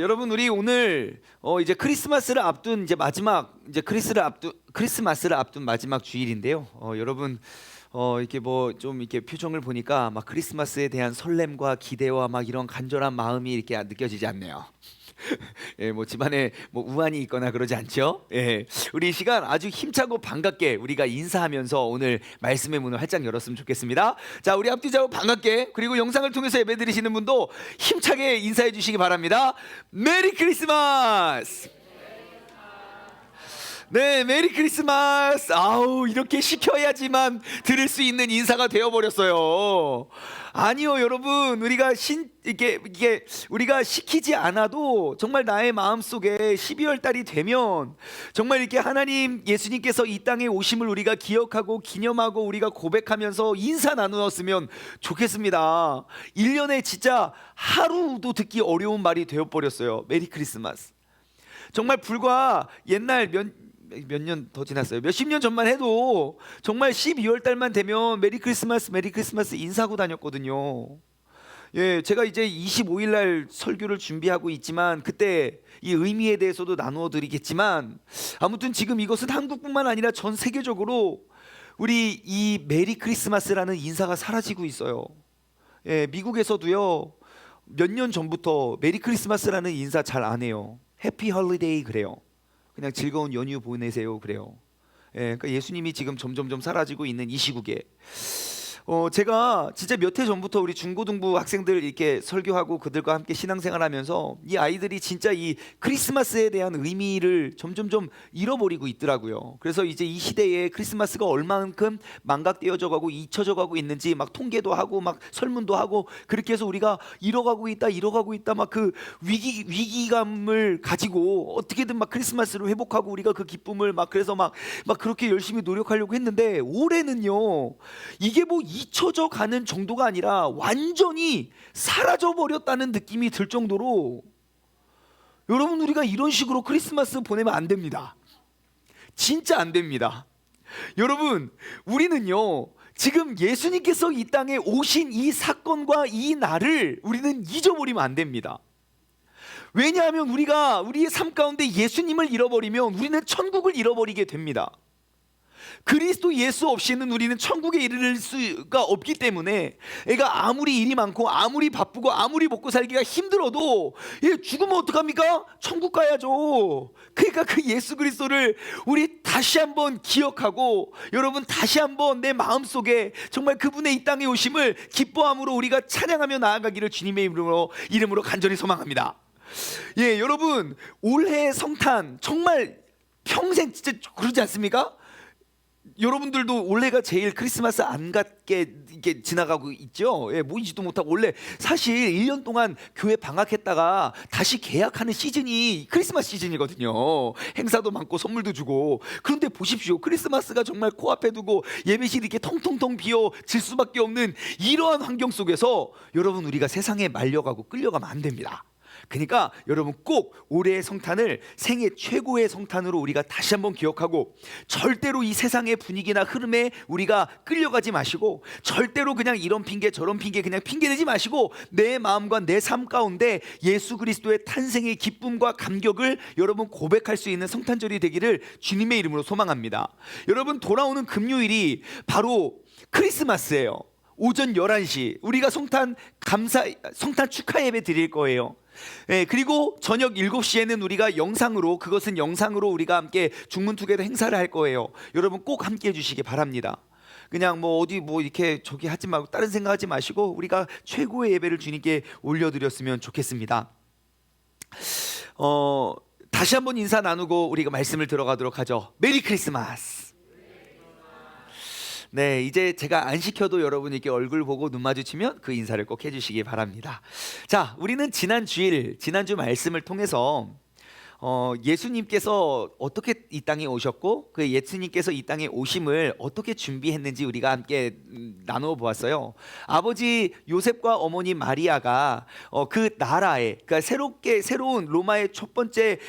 여러분 우리 오늘 이제 크리스마스를 앞둔 이제 마지막 이제 크리스마스를 앞둔 마지막 주일인데요. 여러분 이렇게 뭐 좀 이렇게 표정을 보니까 막 크리스마스에 대한 설렘과 기대와 막 이런 간절한 마음이 이렇게 느껴지지 않네요. 예, 뭐 집안에 뭐 우환이 있거나 그러지 않죠? 예, 우리 이 시간 아주 힘차고 반갑게 우리가 인사하면서 오늘 말씀의 문을 활짝 열었으면 좋겠습니다. 자, 우리 앞뒤자고 반갑게, 그리고 영상을 통해서 예배드리시는 분도 힘차게 인사해 주시기 바랍니다. 메리 크리스마스! 네, 메리 크리스마스. 아우, 이렇게 시켜야지만 들을 수 있는 인사가 되어버렸어요. 아니요, 여러분, 우리가 이게 우리가 시키지 않아도 정말 나의 마음속에 12월 달이 되면 정말 이렇게 하나님 예수님께서 이 땅에 오심을 우리가 기억하고 기념하고 우리가 고백하면서 인사 나누었으면 좋겠습니다. 1년에 진짜 하루도 듣기 어려운 말이 되어버렸어요. 메리 크리스마스. 정말 불과 옛날 몇 년 더 지났어요. 몇십 년 전만 해도 정말 12월 달만 되면 메리 크리스마스 인사하고 다녔거든요. 예, 제가 이제 25일 날 설교를 준비하고 있지만 그때 이 의미에 대해서도 나누어 드리겠지만, 아무튼 지금 이것은 한국뿐만 아니라 전 세계적으로 우리 이 메리 크리스마스라는 인사가 사라지고 있어요. 예, 미국에서도요 몇 년 전부터 메리 크리스마스라는 인사 잘 안 해요. 해피 홀리데이 그래요. 그냥 즐거운 연휴 보내세요 그래요. 예, 그러니까 예수님이 지금 점점점 사라지고 있는 이 시국에 제가 진짜 몇 해 전부터 우리 중고등부 학생들 이렇게 설교하고 그들과 함께 신앙생활하면서 이 아이들이 진짜 이 크리스마스에 대한 의미를 점점점 잃어버리고 있더라고요. 그래서 이제 이 시대에 크리스마스가 얼마만큼 망각되어져 가고 잊혀져 가고 있는지 막 통계도 하고 막 설문도 하고, 그렇게 해서 우리가 잃어가고 있다 막 그 위기감을 가지고 어떻게든 막 크리스마스를 회복하고 우리가 그 기쁨을 막 그래서 막 그렇게 열심히 노력하려고 했는데, 올해는요 이게 뭐 잊혀져 가는 정도가 아니라 완전히 사라져 버렸다는 느낌이 들 정도로, 여러분 우리가 이런 식으로 크리스마스 보내면 안 됩니다. 진짜 안 됩니다. 여러분 우리는요 지금 예수님께서 이 땅에 오신 이 사건과 이 날을 우리는 잊어버리면 안 됩니다. 왜냐하면 우리가 우리의 삶 가운데 예수님을 잃어버리면 우리는 천국을 잃어버리게 됩니다. 그리스도 예수 없이는 우리는 천국에 이르를 수가 없기 때문에, 애가 아무리 일이 많고 아무리 바쁘고 아무리 먹고 살기가 힘들어도 죽으면 어떡합니까? 천국 가야죠. 그러니까 그 예수 그리스도를 우리 다시 한번 기억하고, 여러분 다시 한번 내 마음속에 정말 그분의 이 땅에 오심을 기뻐함으로 우리가 찬양하며 나아가기를 주님의 이름으로 간절히 소망합니다. 예, 여러분 올해 성탄 정말 평생 진짜 그러지 않습니까? 여러분들도 올해가 제일 크리스마스 안 같게 이게 지나가고 있죠. 예, 모이지도 못하고, 원래 사실 1년 동안 교회 방학했다가 다시 개학하는 시즌이 크리스마스 시즌이거든요. 행사도 많고 선물도 주고. 그런데 보십시오, 크리스마스가 정말 코앞에 두고 예배실이 이렇게 텅텅텅 비어질 수밖에 없는 이러한 환경 속에서 여러분 우리가 세상에 말려가고 끌려가면 안 됩니다. 그러니까 여러분 꼭 올해의 성탄을 생애 최고의 성탄으로 우리가 다시 한번 기억하고, 절대로 이 세상의 분위기나 흐름에 우리가 끌려가지 마시고, 절대로 그냥 이런 핑계 저런 핑계 그냥 핑계대지 마시고, 내 마음과 내 삶 가운데 예수 그리스도의 탄생의 기쁨과 감격을 여러분 고백할 수 있는 성탄절이 되기를 주님의 이름으로 소망합니다. 여러분 돌아오는 금요일이 바로 크리스마스예요. 오전 11시 우리가 성탄 축하 예배 드릴 거예요. 예, 그리고 저녁 7시에는 우리가 영상으로 우리가 함께 중문투게더 행사를 할 거예요. 여러분 꼭 함께 해주시기 바랍니다. 그냥 뭐 어디 뭐 이렇게 저기 하지 말고 다른 생각하지 마시고 우리가 최고의 예배를 주님께 올려드렸으면 좋겠습니다. 다시 한번 인사 나누고 우리가 말씀을 들어가도록 하죠. 메리 크리스마스. 네, 이제 제가 안 시켜도 여러분 이렇게 얼굴 보고 눈 마주치면 그 인사를 꼭 해주시기 바랍니다. 자, 우리는 지난주 말씀을 통해서 예수님께서 어떻게 이 땅에 오셨고, 그 예수님께서 이 땅에 오심을 어떻게 준비했는지 우리가 함께 나누어 보았어요. 아버지 요셉과 어머니 마리아가 그 나라에, 그러니까 새로운 로마의 첫 번째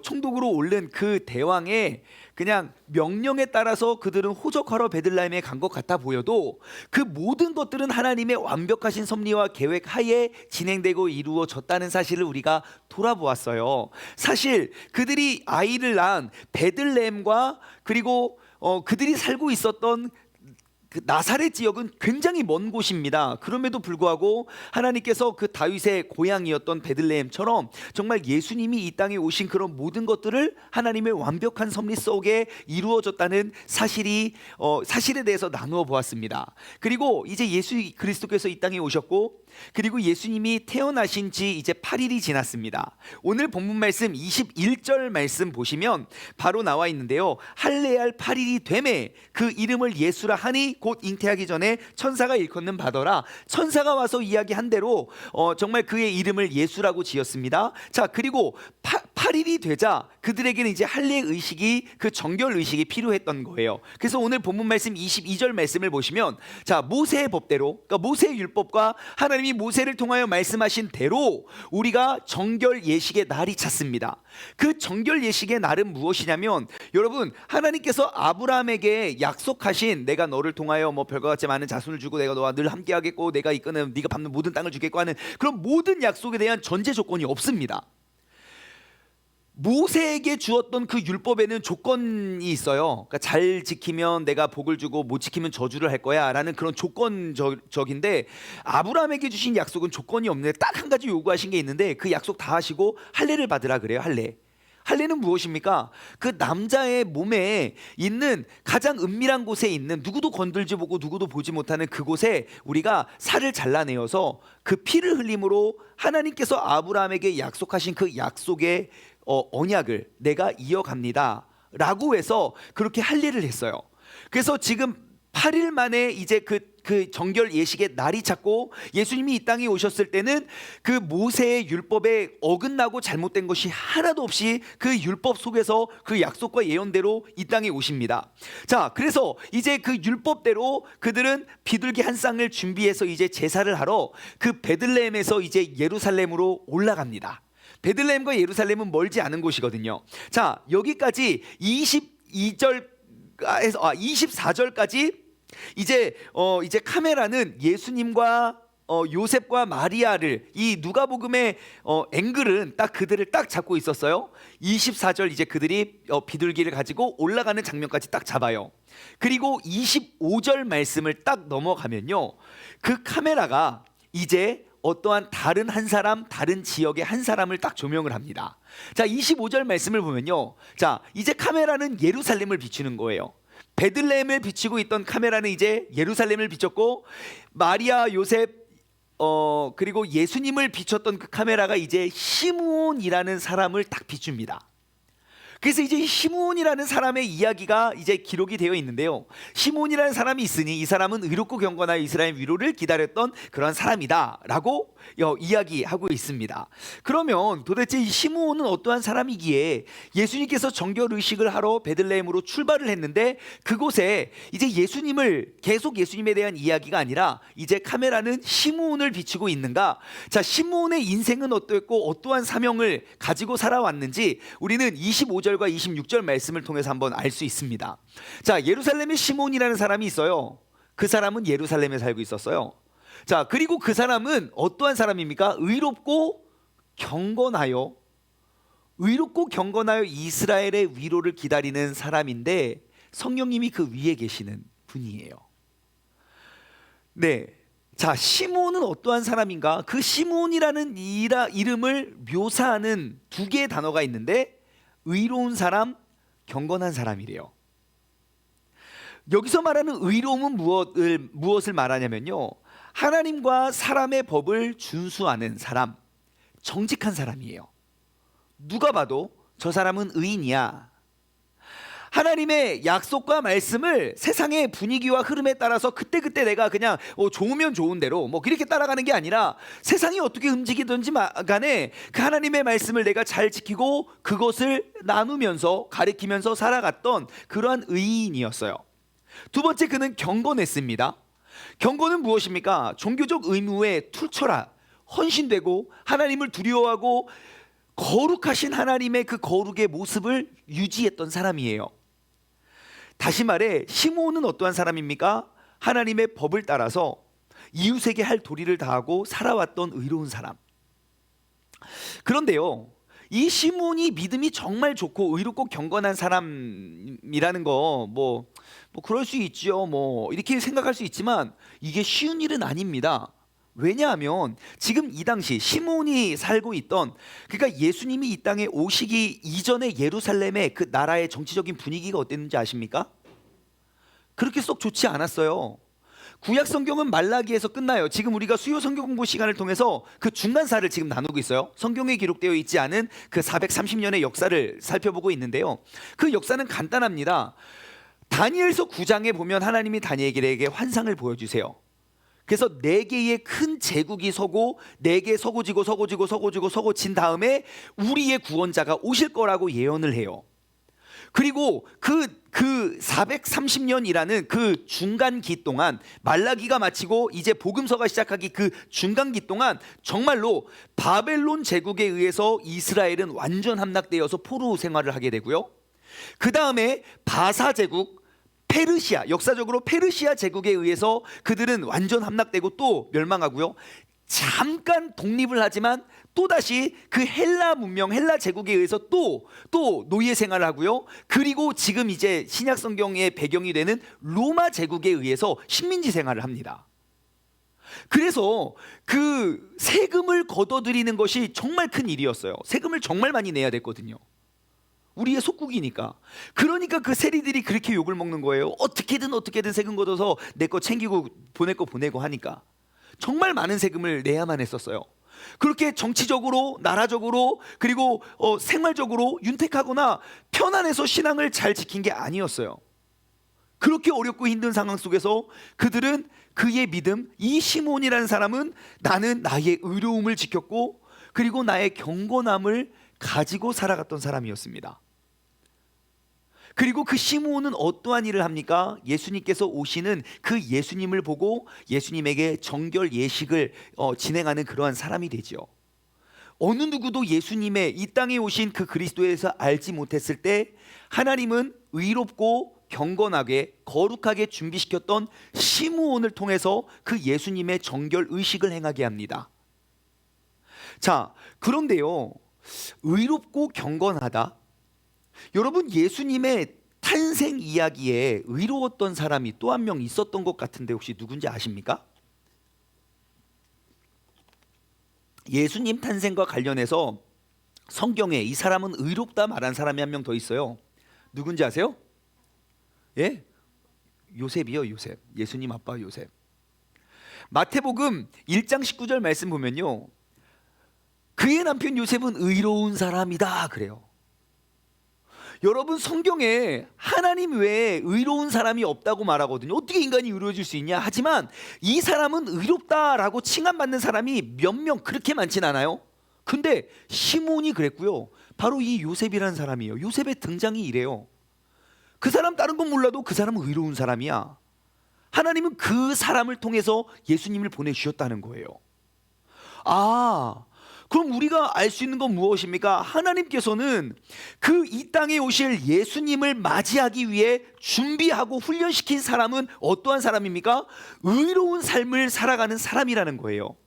총독으로 오른 그 대왕의 그냥 명령에 따라서 그들은 호적하러 베들레헴에 간 것 같아 보여도 그 모든 것들은 하나님의 완벽하신 섭리와 계획 하에 진행되고 이루어졌다는 사실을 우리가 돌아보았어요. 사실 그들이 아이를 낳은 베들레헴과 그리고 그들이 살고 있었던 그 나사렛 지역은 굉장히 먼 곳입니다. 그럼에도 불구하고 하나님께서 그 다윗의 고향이었던 베들레헴처럼 정말 예수님이 이 땅에 오신 그런 모든 것들을 하나님의 완벽한 섭리 속에 이루어졌다는 사실에 대해서 나누어 보았습니다. 그리고 이제 예수 그리스도께서 이 땅에 오셨고, 그리고 예수님이 태어나신 지 이제 8일이 지났습니다. 오늘 본문 말씀 21절 말씀 보시면 바로 나와 있는데요. 할례할 8일이 되매 그 이름을 예수라 하니 곧 잉태하기 전에 천사가 일컫는 바더라. 천사가 와서 이야기한 대로 정말 그의 이름을 예수라고 지었습니다. 자, 그리고 8일이 되자 그들에게는 이제 할례 의식이, 그 정결 의식이 필요했던 거예요. 그래서 오늘 본문 말씀 22절 말씀을 보시면, 자, 모세의 법대로, 그러니까 모세의 율법과 하나님이 모세를 통하여 말씀하신 대로 우리가 정결 예식의 날이 찼습니다. 그 정결 예식의 날은 무엇이냐면, 여러분, 하나님께서 아브라함에게 약속하신 내가 너를 통하여 뭐 별과 같이 많은 자손을 주고 내가 너와 늘 함께하겠고 내가 이끄는 네가 밟는 모든 땅을 주겠고 하는 그런 모든 약속에 대한 전제 조건이 없습니다. 모세에게 주었던 그 율법에는 조건이 있어요. 그러니까 잘 지키면 내가 복을 주고 못 지키면 저주를 할 거야 라는 그런 조건적인데, 아브라함에게 주신 약속은 조건이 없는데 딱 한 가지 요구하신 게 있는데 그 약속 다 하시고 할례를 받으라 그래요. 할례는 무엇입니까? 그 남자의 몸에 있는 가장 은밀한 곳에 있는, 누구도 건들지 보고 누구도 보지 못하는 그곳에 우리가 살을 잘라내어서 그 피를 흘림으로 하나님께서 아브라함에게 약속하신 그 약속의 언약을 내가 이어갑니다 라고 해서 그렇게 할례를 했어요. 그래서 지금 8일 만에 이제 그 정결 예식의 날이 찼고, 예수님이 이 땅에 오셨을 때는 그 모세의 율법에 어긋나고 잘못된 것이 하나도 없이 그 율법 속에서 그 약속과 예언대로 이 땅에 오십니다. 자, 그래서 이제 그 율법대로 그들은 비둘기 한 쌍을 준비해서 이제 제사를 하러 그 베들레헴에서 이제 예루살렘으로 올라갑니다. 베들레헴과 예루살렘은 멀지 않은 곳이거든요. 자, 여기까지 24절까지 이제 카메라는 예수님과 요셉과 마리아를, 이 누가복음의 앵글은 딱 그들을 딱 잡고 있었어요. 24절 이제 그들이 비둘기를 가지고 올라가는 장면까지 딱 잡아요. 그리고 25절 말씀을 딱 넘어가면요, 그 카메라가 이제 어떠한 다른 한 사람, 다른 지역의 한 사람을 딱 조명을 합니다. 자, 25절 말씀을 보면요, 자, 이제 카메라는 예루살렘을 비추는 거예요. 베들레헴을 비추고 있던 카메라는 이제 예루살렘을 비췄고, 마리아, 요셉 그리고 예수님을 비췄던 그 카메라가 이제 시므온이라는 사람을 딱 비춥니다. 그래서 이제 시므온이라는 사람의 이야기가 이제 기록이 되어 있는데요. 시므온이라는 사람이 있으니 이 사람은 의롭고 경건하여 이스라엘 위로를 기다렸던 그런 사람이다 라고 이야기하고 있습니다. 그러면 도대체 이 시므온은 어떠한 사람이기에 예수님께서 정결 의식을 하러 베들레헴으로 출발을 했는데 그곳에 이제 계속 예수님에 대한 이야기가 아니라 이제 카메라는 시므온을 비추고 있는가? 자, 시므온의 인생은 어떠했고 어떠한 사명을 가지고 살아왔는지 우리는 25절과 26절 말씀을 통해서 한번 알 수 있습니다. 자, 예루살렘에 시므온이라는 사람이 있어요. 그 사람은 예루살렘에 살고 있었어요. 자, 그리고 그 사람은 어떠한 사람입니까? 의롭고 경건하여 이스라엘의 위로를 기다리는 사람인데 성령님이 그 위에 계시는 분이에요. 네. 자, 시므온은 어떠한 사람인가? 그 시므온이라는 이름을 묘사하는 두 개의 단어가 있는데, 의로운 사람, 경건한 사람이래요. 여기서 말하는 의로움은 무엇을 말하냐면요, 하나님과 사람의 법을 준수하는 사람, 정직한 사람이에요. 누가 봐도 저 사람은 의인이야. 하나님의 약속과 말씀을 세상의 분위기와 흐름에 따라서 그때그때 내가 그냥 좋으면 좋은 대로 뭐 그렇게 따라가는 게 아니라, 세상이 어떻게 움직이든지 간에 그 하나님의 말씀을 내가 잘 지키고 그것을 나누면서 가르치면서 살아갔던 그러한 의인이었어요. 두 번째, 그는 경건했습니다. 경건은 무엇입니까? 종교적 의무에 투철하, 헌신되고 하나님을 두려워하고 거룩하신 하나님의 그 거룩의 모습을 유지했던 사람이에요. 다시 말해 시므온은 어떠한 사람입니까? 하나님의 법을 따라서 이웃에게 할 도리를 다하고 살아왔던 의로운 사람. 그런데요, 이 시므온이 믿음이 정말 좋고 의롭고 경건한 사람이라는 거 뭐 그럴 수 있죠. 뭐 이렇게 생각할 수 있지만 이게 쉬운 일은 아닙니다. 왜냐하면 지금 이 당시 시므온이 살고 있던, 그러니까 예수님이 이 땅에 오시기 이전에 예루살렘의 그 나라의 정치적인 분위기가 어땠는지 아십니까? 그렇게 쏙 좋지 않았어요. 구약 성경은 말라기에서 끝나요. 지금 우리가 수요 성경 공부 시간을 통해서 그 중간사를 지금 나누고 있어요. 성경에 기록되어 있지 않은 그 430년의 역사를 살펴보고 있는데요. 그 역사는 간단합니다. 다니엘서 9장에 보면 하나님이 다니엘에게 환상을 보여주세요. 그래서 4개의 큰 제국이 서고 4개 서고 진 다음에 우리의 구원자가 오실 거라고 예언을 해요. 그리고 그 430년이라는 그 중간기 동안, 말라기가 마치고 이제 복음서가 시작하기 그 중간기 동안 정말로 바벨론 제국에 의해서 이스라엘은 완전 함락되어서 포로 생활을 하게 되고요. 그 다음에 바사 제국, 페르시아, 역사적으로 페르시아 제국에 의해서 그들은 완전 함락되고 또 멸망하고요. 잠깐 독립을 하지만 또다시 그 헬라 문명, 헬라 제국에 의해서 또 노예 생활을 하고요. 그리고 지금 이제 신약 성경의 배경이 되는 로마 제국에 의해서 식민지 생활을 합니다. 그래서 그 세금을 걷어들이는 것이 정말 큰 일이었어요. 세금을 정말 많이 내야 됐거든요. 우리의 속국이니까. 그러니까 그 세리들이 그렇게 욕을 먹는 거예요. 어떻게든 세금 걷어서 내 거 챙기고 보낼 거 보내고 하니까 정말 많은 세금을 내야만 했었어요. 그렇게 정치적으로, 나라적으로, 그리고 생활적으로 윤택하거나 편안해서 신앙을 잘 지킨 게 아니었어요. 그렇게 어렵고 힘든 상황 속에서 그들은 그의 믿음, 이 시몬이라는 사람은 나는 나의 의로움을 지켰고 그리고 나의 경건함을 가지고 살아갔던 사람이었습니다. 그리고 그 시므온은 어떠한 일을 합니까? 예수님께서 오시는 그 예수님을 보고 예수님에게 정결 예식을 진행하는 그러한 사람이 되죠. 어느 누구도 예수님의 이 땅에 오신 그 그리스도에서 알지 못했을 때 하나님은 의롭고 경건하게 거룩하게 준비시켰던 시므온을 통해서 그 예수님의 정결 의식을 행하게 합니다. 자, 그런데요, 의롭고 경건하다, 여러분, 예수님의 탄생 이야기에 의로웠던 사람이 또 한 명 있었던 것 같은데 혹시 누군지 아십니까? 예수님 탄생과 관련해서 성경에 이 사람은 의롭다 말한 사람이 한 명 더 있어요. 누군지 아세요? 예? 요셉이요, 요셉. 예수님 아빠 요셉. 마태복음 1장 19절 말씀 보면요, 그의 남편 요셉은 의로운 사람이다 그래요. 여러분, 성경에 하나님 외에 의로운 사람이 없다고 말하거든요. 어떻게 인간이 의로워질 수 있냐? 하지만 이 사람은 의롭다라고 칭함받는 사람이 몇 명, 그렇게 많진 않아요. 근데 시몬이 그랬고요. 바로 이 요셉이라는 사람이에요. 요셉의 등장이 이래요. 그 사람 다른 건 몰라도 그 사람은 의로운 사람이야. 하나님은 그 사람을 통해서 예수님을 보내주셨다는 거예요. 그럼 우리가 알 수 있는 건 무엇입니까? 하나님께서는 그 이 땅에 오실 예수님을 맞이하기 위해 준비하고 훈련시킨 사람은 어떠한 사람입니까? 의로운 삶을 살아가는 사람이라는 거예요.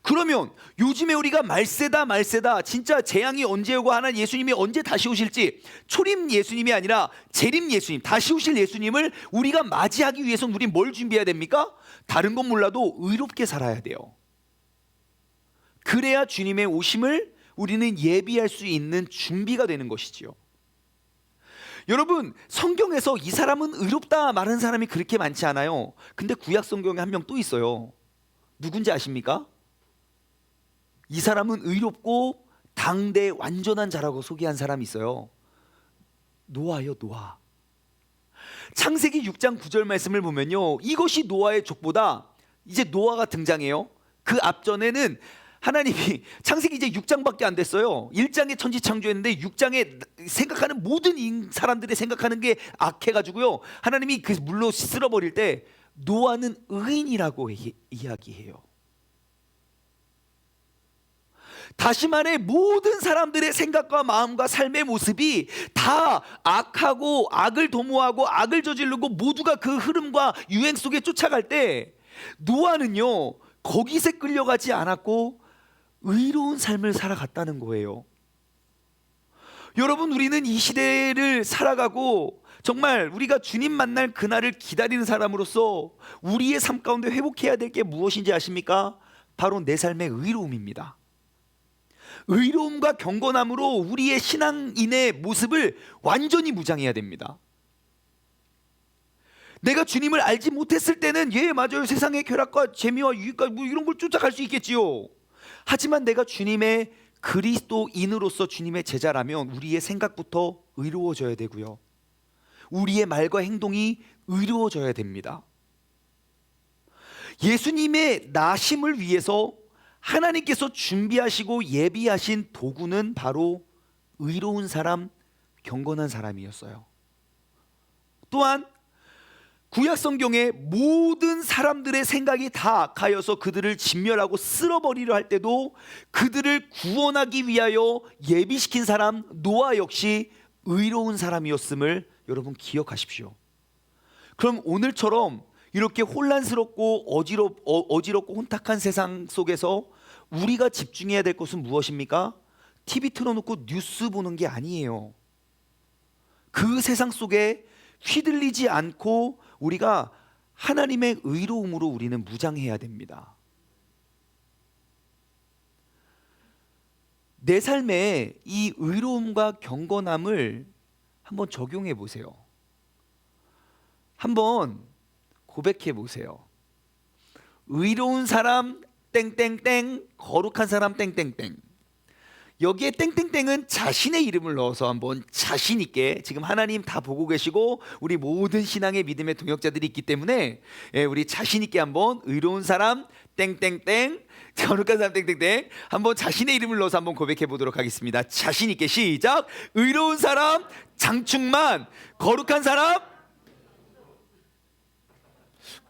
그러면 요즘에 우리가 말세다 진짜 재앙이 언제 오고 하나님 예수님이 언제 다시 오실지, 초림 예수님이 아니라 재림 예수님, 다시 오실 예수님을 우리가 맞이하기 위해서는 우리 뭘 준비해야 됩니까? 다른 건 몰라도 의롭게 살아야 돼요. 그래야 주님의 오심을 우리는 예비할 수 있는 준비가 되는 것이지요. 여러분, 성경에서 이 사람은 의롭다 말하는 사람이 그렇게 많지 않아요. 근데 구약 성경에 한 명 또 있어요. 누군지 아십니까? 이 사람은 의롭고 당대 완전한 자라고 소개한 사람이 있어요. 노아요, 노아. 창세기 6장 9절 말씀을 보면요, 이것이 노아의 족보다. 이제 노아가 등장해요. 그 앞전에는 하나님이, 창세기 이제 6장밖에 안 됐어요. 1장에 천지 창조했는데 6장에 생각하는 모든 사람들이 생각하는 게 악해가지고요, 하나님이 그 물로 쓸어버릴 때 노아는 의인이라고 이야기해요. 다시 말해 모든 사람들의 생각과 마음과 삶의 모습이 다 악하고 악을 도모하고 악을 저지르고 모두가 그 흐름과 유행 속에 쫓아갈 때 노아는요 거기서 끌려가지 않았고 의로운 삶을 살아갔다는 거예요. 여러분, 우리는 이 시대를 살아가고 정말 우리가 주님 만날 그날을 기다리는 사람으로서 우리의 삶 가운데 회복해야 될 게 무엇인지 아십니까? 바로 내 삶의 의로움입니다. 의로움과 경건함으로 우리의 신앙인의 모습을 완전히 무장해야 됩니다. 내가 주님을 알지 못했을 때는 예 맞아요, 세상의 쾌락과 재미와 유익과 뭐 이런 걸 쫓아갈 수 있겠지요. 하지만 내가 주님의 그리스도인으로서 주님의 제자라면 우리의 생각부터 의로워져야 되고요, 우리의 말과 행동이 의로워져야 됩니다. 예수님의 나심을 위해서 하나님께서 준비하시고 예비하신 도구는 바로 의로운 사람, 경건한 사람이었어요. 또한 구약 성경에 모든 사람들의 생각이 다 악하여서 그들을 진멸하고 쓸어버리려 할 때도 그들을 구원하기 위하여 예비시킨 사람 노아 역시 의로운 사람이었음을 여러분 기억하십시오. 그럼 오늘처럼 이렇게 혼란스럽고 어지럽고 혼탁한 세상 속에서 우리가 집중해야 될 것은 무엇입니까? TV 틀어놓고 뉴스 보는 게 아니에요. 그 세상 속에 휘둘리지 않고 우리가 하나님의 의로움으로 우리는 무장해야 됩니다. 내 삶에 이 의로움과 경건함을 한번 적용해 보세요. 한번 고백해 보세요. 의로운 사람 땡땡땡, 거룩한 사람 땡땡땡. 여기에 땡땡땡은 자신의 이름을 넣어서 한번 자신 있게, 지금 하나님 다 보고 계시고 우리 모든 신앙의 믿음의 동역자들이 있기 때문에 우리 자신 있게 한번 의로운 사람 땡땡땡, 거룩한 사람 땡땡땡 한번 자신의 이름을 넣어서 한번 고백해 보도록 하겠습니다. 자신 있게 시작. 의로운 사람 장충만, 거룩한 사람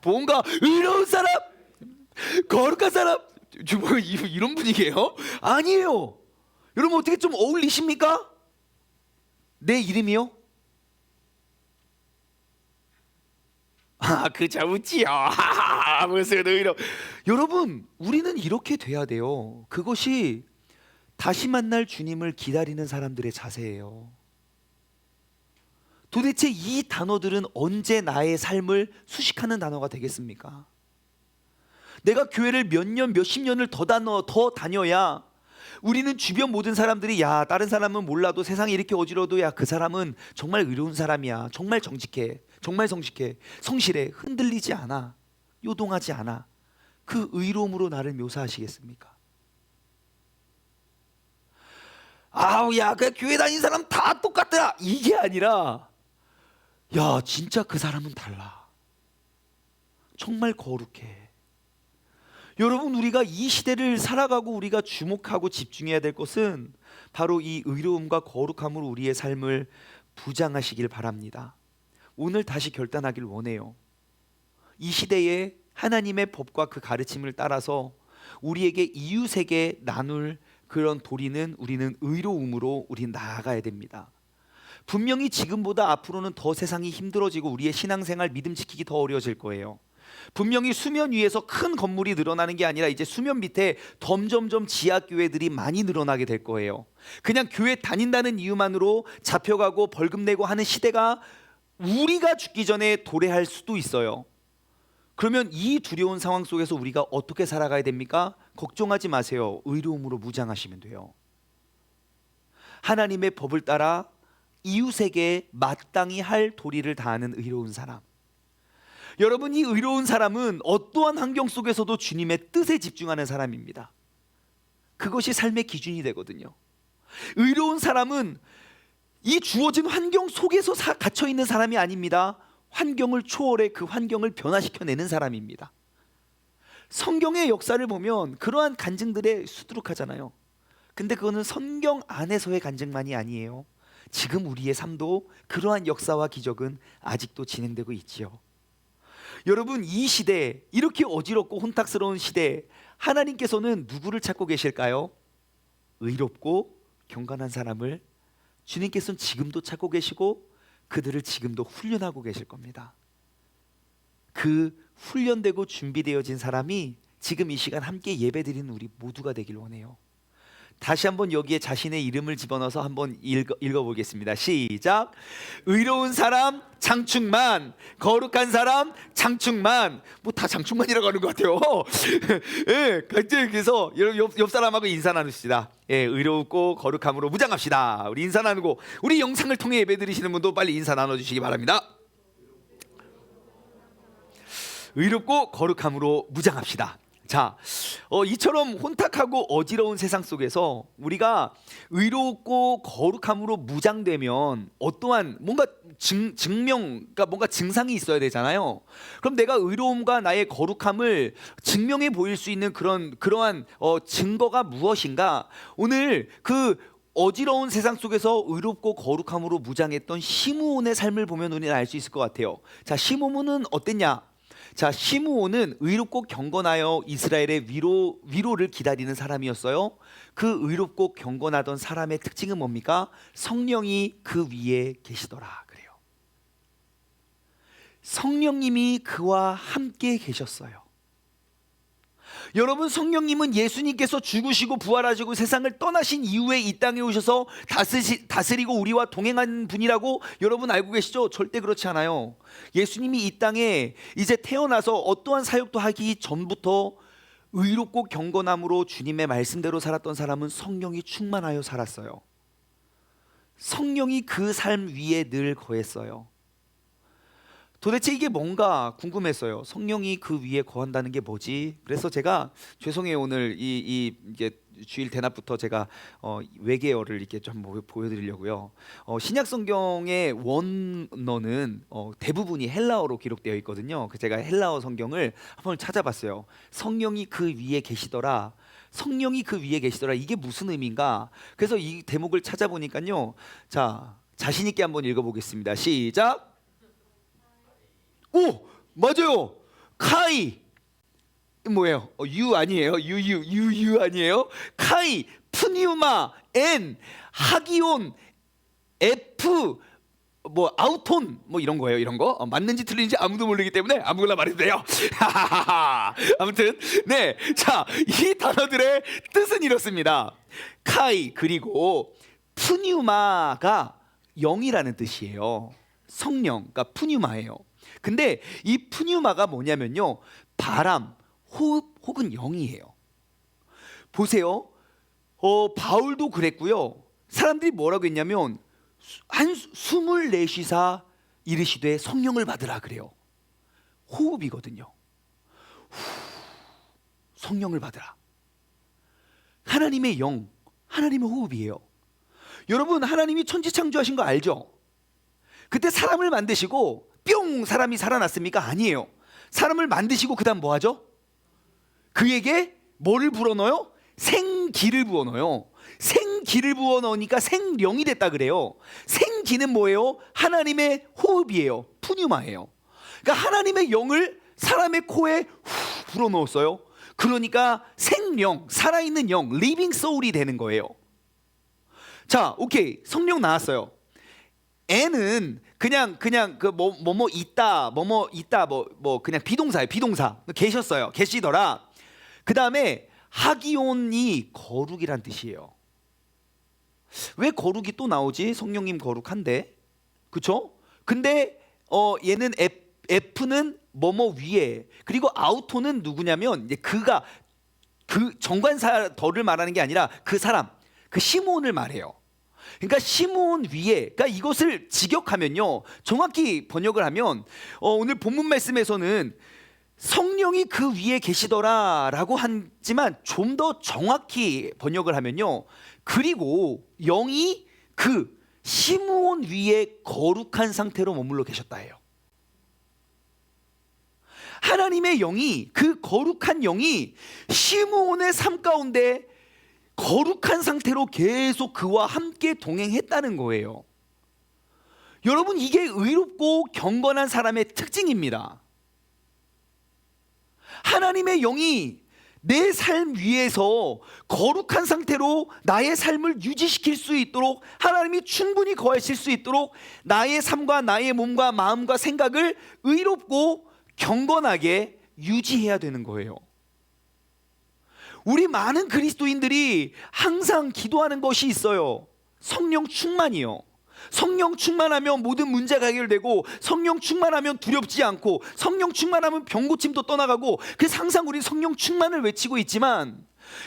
뭔가 의로운 사람, 거룩한 사람, 이런 분위기예요? 아니에요. 여러분 어떻게 좀 어울리십니까? 내 이름이요? 그저 웃지요. 무슨 의로. 여러분 우리는 이렇게 돼야 돼요. 그것이 다시 만날 주님을 기다리는 사람들의 자세예요. 도대체 이 단어들은 언제 나의 삶을 수식하는 단어가 되겠습니까? 내가 교회를 몇 년, 몇십 년을 더 다녀야 우리는 주변 모든 사람들이 야 다른 사람은 몰라도 세상이 이렇게 어지러워도 야 그 사람은 정말 의로운 사람이야, 정말 정직해, 정말 성실해, 흔들리지 않아, 요동하지 않아, 그 의로움으로 나를 묘사하시겠습니까? 아우 야 그 교회 다니는 사람 다 똑같더라, 이게 아니라 야 진짜 그 사람은 달라, 정말 거룩해. 여러분 우리가 이 시대를 살아가고 우리가 주목하고 집중해야 될 것은 바로 이 의로움과 거룩함으로 우리의 삶을 부장하시길 바랍니다. 오늘 다시 결단하길 원해요. 이 시대에 하나님의 법과 그 가르침을 따라서 우리에게 이웃에게 나눌 그런 도리는 우리는 의로움으로 우리 나아가야 됩니다. 분명히 지금보다 앞으로는 더 세상이 힘들어지고 우리의 신앙생활 믿음 지키기 더 어려워질 거예요. 분명히 수면 위에서 큰 건물이 늘어나는 게 아니라 이제 수면 밑에 점점점 지하교회들이 많이 늘어나게 될 거예요. 그냥 교회 다닌다는 이유만으로 잡혀가고 벌금 내고 하는 시대가 우리가 죽기 전에 도래할 수도 있어요. 그러면 이 두려운 상황 속에서 우리가 어떻게 살아가야 됩니까? 걱정하지 마세요. 의로움으로 무장하시면 돼요. 하나님의 법을 따라 이웃에게 마땅히 할 도리를 다하는 의로운 사람. 여러분 이 의로운 사람은 어떠한 환경 속에서도 주님의 뜻에 집중하는 사람입니다. 그것이 삶의 기준이 되거든요. 의로운 사람은 이 주어진 환경 속에서 갇혀 있는 사람이 아닙니다. 환경을 초월해 그 환경을 변화시켜내는 사람입니다. 성경의 역사를 보면 그러한 간증들에 수두룩하잖아요. 근데 그거는 성경 안에서의 간증만이 아니에요. 지금 우리의 삶도 그러한 역사와 기적은 아직도 진행되고 있지요. 여러분 이 시대, 이렇게 어지럽고 혼탁스러운 시대, 하나님께서는 누구를 찾고 계실까요? 의롭고 경건한 사람을 주님께서는 지금도 찾고 계시고 그들을 지금도 훈련하고 계실 겁니다. 그 훈련되고 준비되어진 사람이 지금 이 시간 함께 예배드리는 우리 모두가 되길 원해요. 다시 한번 여기에 자신의 이름을 집어넣어서 한번 읽어보겠습니다. 시작. 의로운 사람 장충만, 거룩한 사람 장충만. 뭐 다 장충만이라고 하는 것 같아요. 예, 그래서 옆 사람하고 인사 나눕시다. 예, 의롭고 거룩함으로 무장합시다. 우리 인사 나누고, 우리 영상을 통해 예배 드리시는 분도 빨리 인사 나눠주시기 바랍니다. 의롭고 거룩함으로 무장합시다. 자, 이처럼 혼탁하고 어지러운 세상 속에서 우리가 의롭고 거룩함으로 무장되면 어떠한 뭔가 그러니까 뭔가 증상이 있어야 되잖아요. 그럼 내가 의로움과 나의 거룩함을 증명해 보일 수 있는 그러한 증거가 무엇인가? 오늘 그 어지러운 세상 속에서 의롭고 거룩함으로 무장했던 시므온의 삶을 보면 우리는 알 수 있을 것 같아요. 자, 시므온은 어땠냐? 자, 시므온은 의롭고 경건하여 이스라엘의 위로를 기다리는 사람이었어요. 그 의롭고 경건하던 사람의 특징은 뭡니까? 성령이 그 위에 계시더라 그래요. 성령님이 그와 함께 계셨어요. 여러분, 성령님은 예수님께서 죽으시고 부활하시고 세상을 떠나신 이후에 이 땅에 오셔서 다스리고 우리와 동행한 분이라고 여러분 알고 계시죠? 절대 그렇지 않아요. 예수님이 이 땅에 이제 태어나서 어떠한 사역도 하기 전부터 의롭고 경건함으로 주님의 말씀대로 살았던 사람은 성령이 충만하여 살았어요. 성령이 그 삶 위에 늘 거했어요. 도대체 이게 뭔가 궁금했어요. 성령이 그 위에 거한다는 게 뭐지? 그래서 제가 죄송해요, 오늘 이게 주일 대낮부터 제가 외계어를 이렇게 좀 보여드리려고요. 신약 성경의 원어는 대부분이 헬라어로 기록되어 있거든요. 제가 헬라어 성경을 한번 찾아봤어요. 성령이 그 위에 계시더라. 성령이 그 위에 계시더라. 이게 무슨 의미인가? 그래서 이 대목을 찾아보니까요. 자, 자신 있게 한번 읽어보겠습니다. 시작. 오, 맞아요. 카이 뭐예요? 유 아니에요? 유 아니에요? 카이, 푸니우마, 엔, 하기온, 에프, 뭐 아우톤, 뭐 이런 거예요. 이런 거 맞는지 틀린지 아무도 모르기 때문에 아무거나 말해도 돼요. 아무튼 네, 자, 이 단어들의 뜻은 이렇습니다. 카이 그리고 푸니우마가 영이라는 뜻이에요. 성령, 그러니까 푸니우마예요. 근데 이 푸뉴마가 뭐냐면요, 바람, 호흡 혹은 영이에요. 보세요. 바울도 그랬고요. 사람들이 뭐라고 했냐면 한 숨을 내쉬사 이르시되 성령을 받으라 그래요. 호흡이거든요. 성령을 받으라. 하나님의 영, 하나님의 호흡이에요. 여러분, 하나님이 천지창조하신 거 알죠? 그때 사람을 만드시고 뿅 사람이 살아났습니까? 아니에요. 사람을 만드시고 그 다음 뭐 하죠? 그에게 뭐를 불어넣어요? 생기를 부어넣어요. 생기를 부어넣으니까 생령이 됐다 그래요. 생기는 뭐예요? 하나님의 호흡이에요. 푸뉴마예요. 그러니까 하나님의 영을 사람의 코에 후 불어넣었어요. 그러니까 생령, 살아있는 영, 리빙 소울이 되는 거예요. 자, 오케이, 성령 나왔어요. N은 그냥 그 뭐뭐 있다 뭐 그냥 비동사예요. 비동사. 계셨어요. 계시더라. 그 다음에 하기온이 거룩이란 뜻이에요. 왜 거룩이 또 나오지? 성령님 거룩한데, 그렇죠? 근데 얘는 F는 뭐뭐 위에, 그리고 아우토는 누구냐면 이제 그가 그 정관사더를 말하는 게 아니라 그 사람, 그 시므온을 말해요. 그러니까 시므온 위에, 그러니까 이것을 직역하면요, 정확히 번역을 하면 오늘 본문 말씀에서는 성령이 그 위에 계시더라라고 하지만 좀 더 정확히 번역을 하면요, 그리고 영이 그 시므온 위에 거룩한 상태로 머물러 계셨다예요. 하나님의 영이, 그 거룩한 영이 시므온의 삶 가운데 거룩한 상태로 계속 그와 함께 동행했다는 거예요. 여러분, 이게 의롭고 경건한 사람의 특징입니다. 하나님의 영이 내 삶 위에서 거룩한 상태로 나의 삶을 유지시킬 수 있도록 하나님이 충분히 거하실 수 있도록 나의 삶과 나의 몸과 마음과 생각을 의롭고 경건하게 유지해야 되는 거예요. 우리 많은 그리스도인들이 항상 기도하는 것이 있어요. 성령 충만이요. 성령 충만하면 모든 문제가 해결되고, 성령 충만하면 두렵지 않고, 성령 충만하면 병고침도 떠나가고, 그래서 항상 우리 성령 충만을 외치고 있지만,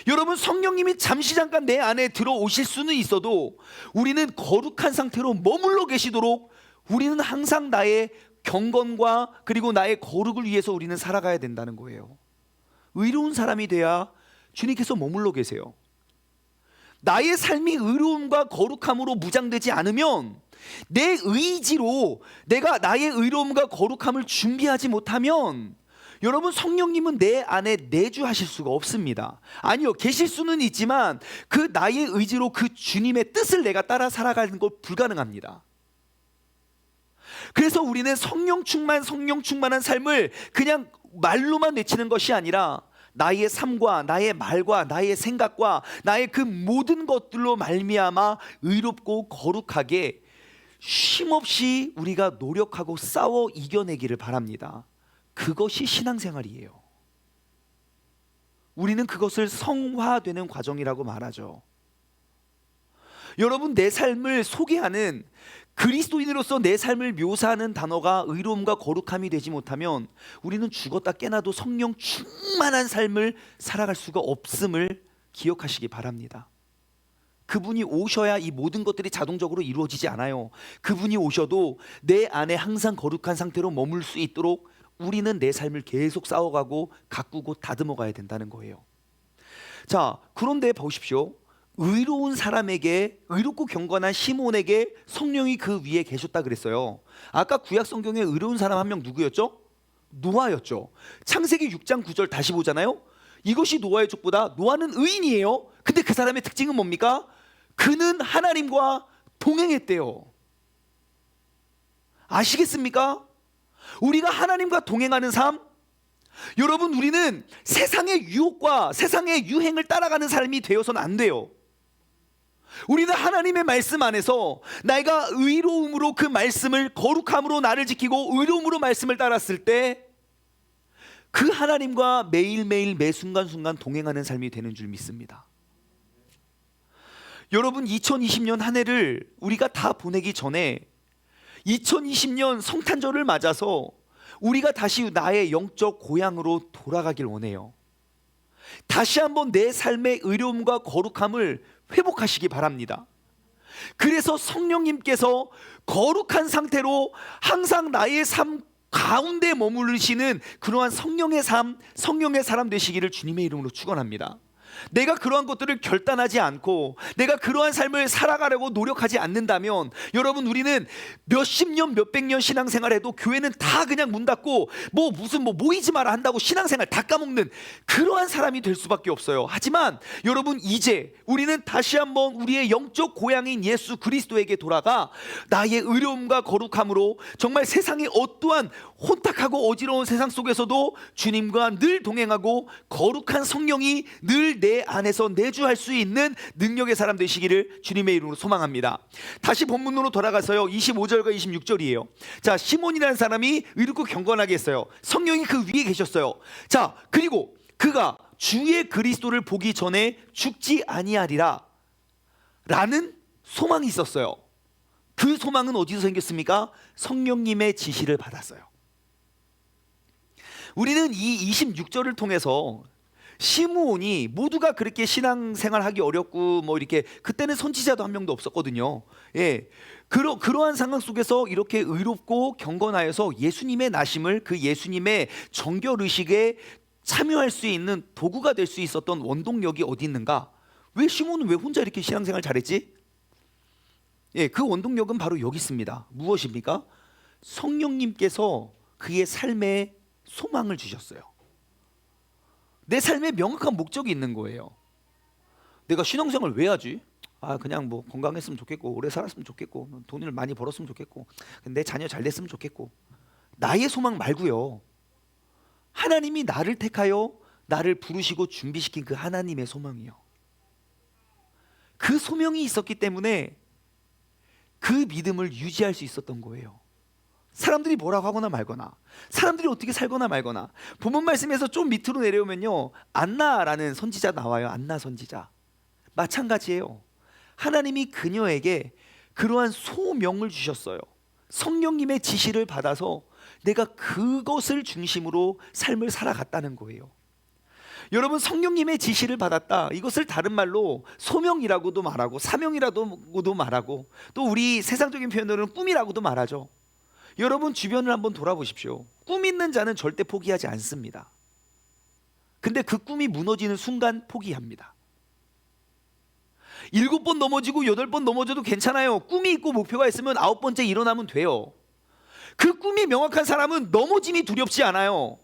여러분, 성령님이 잠시 잠깐 내 안에 들어오실 수는 있어도 우리는 거룩한 상태로 머물러 계시도록 우리는 항상 나의 경건과 그리고 나의 거룩을 위해서 우리는 살아가야 된다는 거예요. 의로운 사람이 돼야 주님께서 머물러 계세요. 나의 삶이 의로움과 거룩함으로 무장되지 않으면, 내 의지로 내가 나의 의로움과 거룩함을 준비하지 못하면, 여러분, 성령님은 내 안에 내주하실 수가 없습니다. 아니요, 계실 수는 있지만 그 나의 의지로 그 주님의 뜻을 내가 따라 살아가는 것 불가능합니다. 그래서 우리는 성령 충만한 삶을 그냥 말로만 외치는 것이 아니라 나의 삶과 나의 말과 나의 생각과 나의 그 모든 것들로 말미암아 의롭고 거룩하게 쉼없이 우리가 노력하고 싸워 이겨내기를 바랍니다. 그것이 신앙생활이에요. 우리는 그것을 성화되는 과정이라고 말하죠. 여러분, 내 삶을 소개하는, 그리스도인으로서 내 삶을 묘사하는 단어가 의로움과 거룩함이 되지 못하면 우리는 죽었다 깨나도 성령 충만한 삶을 살아갈 수가 없음을 기억하시기 바랍니다. 그분이 오셔야 이 모든 것들이 자동적으로 이루어지지 않아요. 그분이 오셔도 내 안에 항상 거룩한 상태로 머물 수 있도록 우리는 내 삶을 계속 싸워가고 가꾸고 다듬어 가야 된다는 거예요. 자, 그런데 보십시오. 의로운 사람에게, 의롭고 경건한 시몬에게 성령이 그 위에 계셨다 그랬어요. 아까 구약 성경에 의로운 사람 한 명 누구였죠? 노아였죠. 창세기 6장 9절 다시 보잖아요. 이것이 노아의 족보다. 노아는 의인이에요. 근데 그 사람의 특징은 뭡니까? 그는 하나님과 동행했대요. 아시겠습니까? 우리가 하나님과 동행하는 삶, 여러분, 우리는 세상의 유혹과 세상의 유행을 따라가는 삶이 되어서는 안 돼요. 우리는 하나님의 말씀 안에서 내가 의로움으로 그 말씀을, 거룩함으로 나를 지키고 의로움으로 말씀을 따랐을 때 그 하나님과 매일매일 매 순간순간 동행하는 삶이 되는 줄 믿습니다. 여러분, 2020년 한 해를 우리가 다 보내기 전에 2020년 성탄절을 맞아서 우리가 다시 나의 영적 고향으로 돌아가길 원해요. 다시 한번 내 삶의 의로움과 거룩함을 회복하시기 바랍니다. 그래서 성령님께서 거룩한 상태로 항상 나의 삶 가운데 머무르시는 그러한 성령의 삶, 성령의 사람 되시기를 주님의 이름으로 축원합니다. 내가 그러한 것들을 결단하지 않고 내가 그러한 삶을 살아가려고 노력하지 않는다면, 여러분, 우리는 몇십 년 몇백 년 신앙생활해도 교회는 다 그냥 문 닫고 무슨 모이지 마라 한다고 신앙생활 다 까먹는 그러한 사람이 될 수밖에 없어요. 하지만 여러분, 이제 우리는 다시 한번 우리의 영적 고향인 예수 그리스도에게 돌아가 나의 의로움과 거룩함으로 정말 세상의 어떠한 혼탁하고 어지러운 세상 속에서도 주님과 늘 동행하고 거룩한 성령이 늘 내 안에서 내주할 수 있는 능력의 사람 되시기를 주님의 이름으로 소망합니다. 다시 본문으로 돌아가서요, 25절과 26절이에요. 자, 시몬이라는 사람이 의롭고 경건하게 했어요. 성령이 그 위에 계셨어요. 자, 그리고 그가 주의 그리스도를 보기 전에 죽지 아니하리라 라는 소망이 있었어요. 그 소망은 어디서 생겼습니까? 성령님의 지시를 받았어요. 우리는 이 26절을 통해서 시므온이, 모두가 그렇게 신앙생활하기 어렵고 이렇게, 그때는 선지자도 한 명도 없었거든요. 예, 그러한 상황 속에서 이렇게 의롭고 경건하여서 예수님의 나심을, 그 예수님의 정결 의식에 참여할 수 있는 도구가 될 수 있었던 원동력이 어디 있는가? 왜 시몬은 왜 혼자 이렇게 신앙생활 잘했지? 예, 그 원동력은 바로 여기 있습니다. 무엇입니까? 성령님께서 그의 삶에 소망을 주셨어요. 내 삶에 명확한 목적이 있는 거예요. 내가 신앙생활 왜 하지? 그냥 건강했으면 좋겠고, 오래 살았으면 좋겠고, 돈을 많이 벌었으면 좋겠고, 내 자녀 잘 됐으면 좋겠고. 나의 소망 말고요, 하나님이 나를 택하여 나를 부르시고 준비시킨 그 하나님의 소명이요. 그 소명이 있었기 때문에 그 믿음을 유지할 수 있었던 거예요. 사람들이 뭐라고 하거나 말거나, 사람들이 어떻게 살거나 말거나. 본문 말씀에서 좀 밑으로 내려오면요, 안나라는 선지자 나와요. 안나 선지자. 마찬가지예요. 하나님이 그녀에게 그러한 소명을 주셨어요. 성령님의 지시를 받아서 내가 그것을 중심으로 삶을 살아갔다는 거예요. 여러분, 성령님의 지시를 받았다, 이것을 다른 말로 소명이라고도 말하고 사명이라고도 말하고, 또 우리 세상적인 표현으로는 꿈이라고도 말하죠. 여러분 주변을 한번 돌아보십시오. 꿈 있는 자는 절대 포기하지 않습니다. 근데 그 꿈이 무너지는 순간 포기합니다. 7번 넘어지고 8번 넘어져도 괜찮아요. 꿈이 있고 목표가 있으면 9번째 일어나면 돼요. 그 꿈이 명확한 사람은 넘어짐이 두렵지 않아요.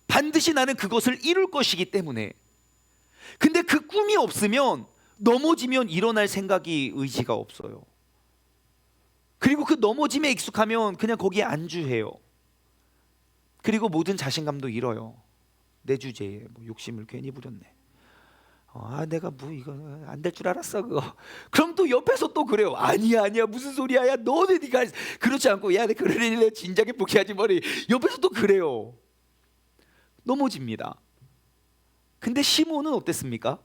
반드시 나는 그것을 이룰 것이기 때문에. 근데 그 꿈이 없으면 넘어지면 일어날 생각이, 의지가 없어요. 그리고 그 넘어짐에 익숙하면 그냥 거기에 안주해요. 그리고 모든 자신감도 잃어요. 내 주제에 뭐 욕심을 괜히 부렸네. 내가 뭐 이거 안 될 줄 알았어 그거. 그럼 또 옆에서 또 그래요. 아니야 무슨 소리야, 야 너는 네가 그렇지 않고, 야 그럴 일에 진작에 포기하지 머리. 옆에서 또 그래요. 넘어집니다. 근데 시몬은 어땠습니까?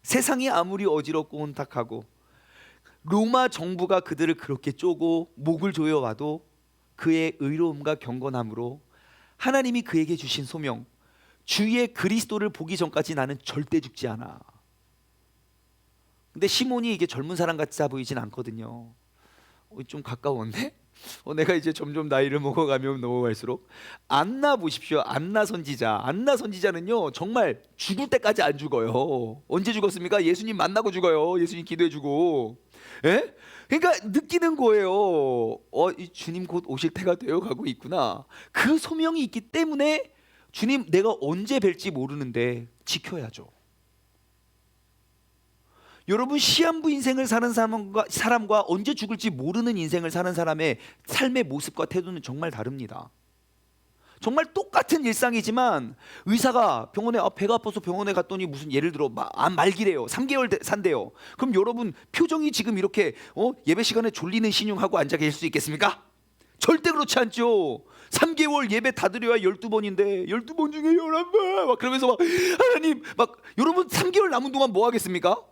세상이 아무리 어지럽고 혼탁하고 로마 정부가 그들을 그렇게 쪼고 목을 조여와도 그의 의로움과 경건함으로 하나님이 그에게 주신 소명, 주의 그리스도를 보기 전까지 나는 절대 죽지 않아. 근데 시몬이 이게 젊은 사람 같아 보이진 않거든요. 좀 가까웠네? 내가 이제 점점 나이를 먹어가면 넘어갈수록. 안나 보십시오. 안나 선지자. 안나 선지자는요 정말 죽을 때까지 안 죽어요. 언제 죽었습니까? 예수님 만나고 죽어요. 예수님 기도해주고. 예? 그러니까 느끼는 거예요. 이 주님 곧 오실 때가 되어 가고 있구나. 그 소명이 있기 때문에 주님 내가 언제 뵐지 모르는데 지켜야죠. 여러분, 시한부 인생을 사는 사람과 언제 죽을지 모르는 인생을 사는 사람의 삶의 모습과 태도는 정말 다릅니다. 정말 똑같은 일상이지만 의사가 병원에 배가 아파서 병원에 갔더니 무슨 예를 들어 말기래요. 3개월 산대요. 그럼 여러분 표정이 지금 이렇게 예배 시간에 졸리는 신용하고 앉아 계실 수 있겠습니까? 절대 그렇지 않죠. 3개월 예배 다 드려야 12번인데 12번 중에 11번 막 그러면서 막 하나님 막, 여러분 3개월 남은 동안 뭐 하겠습니까?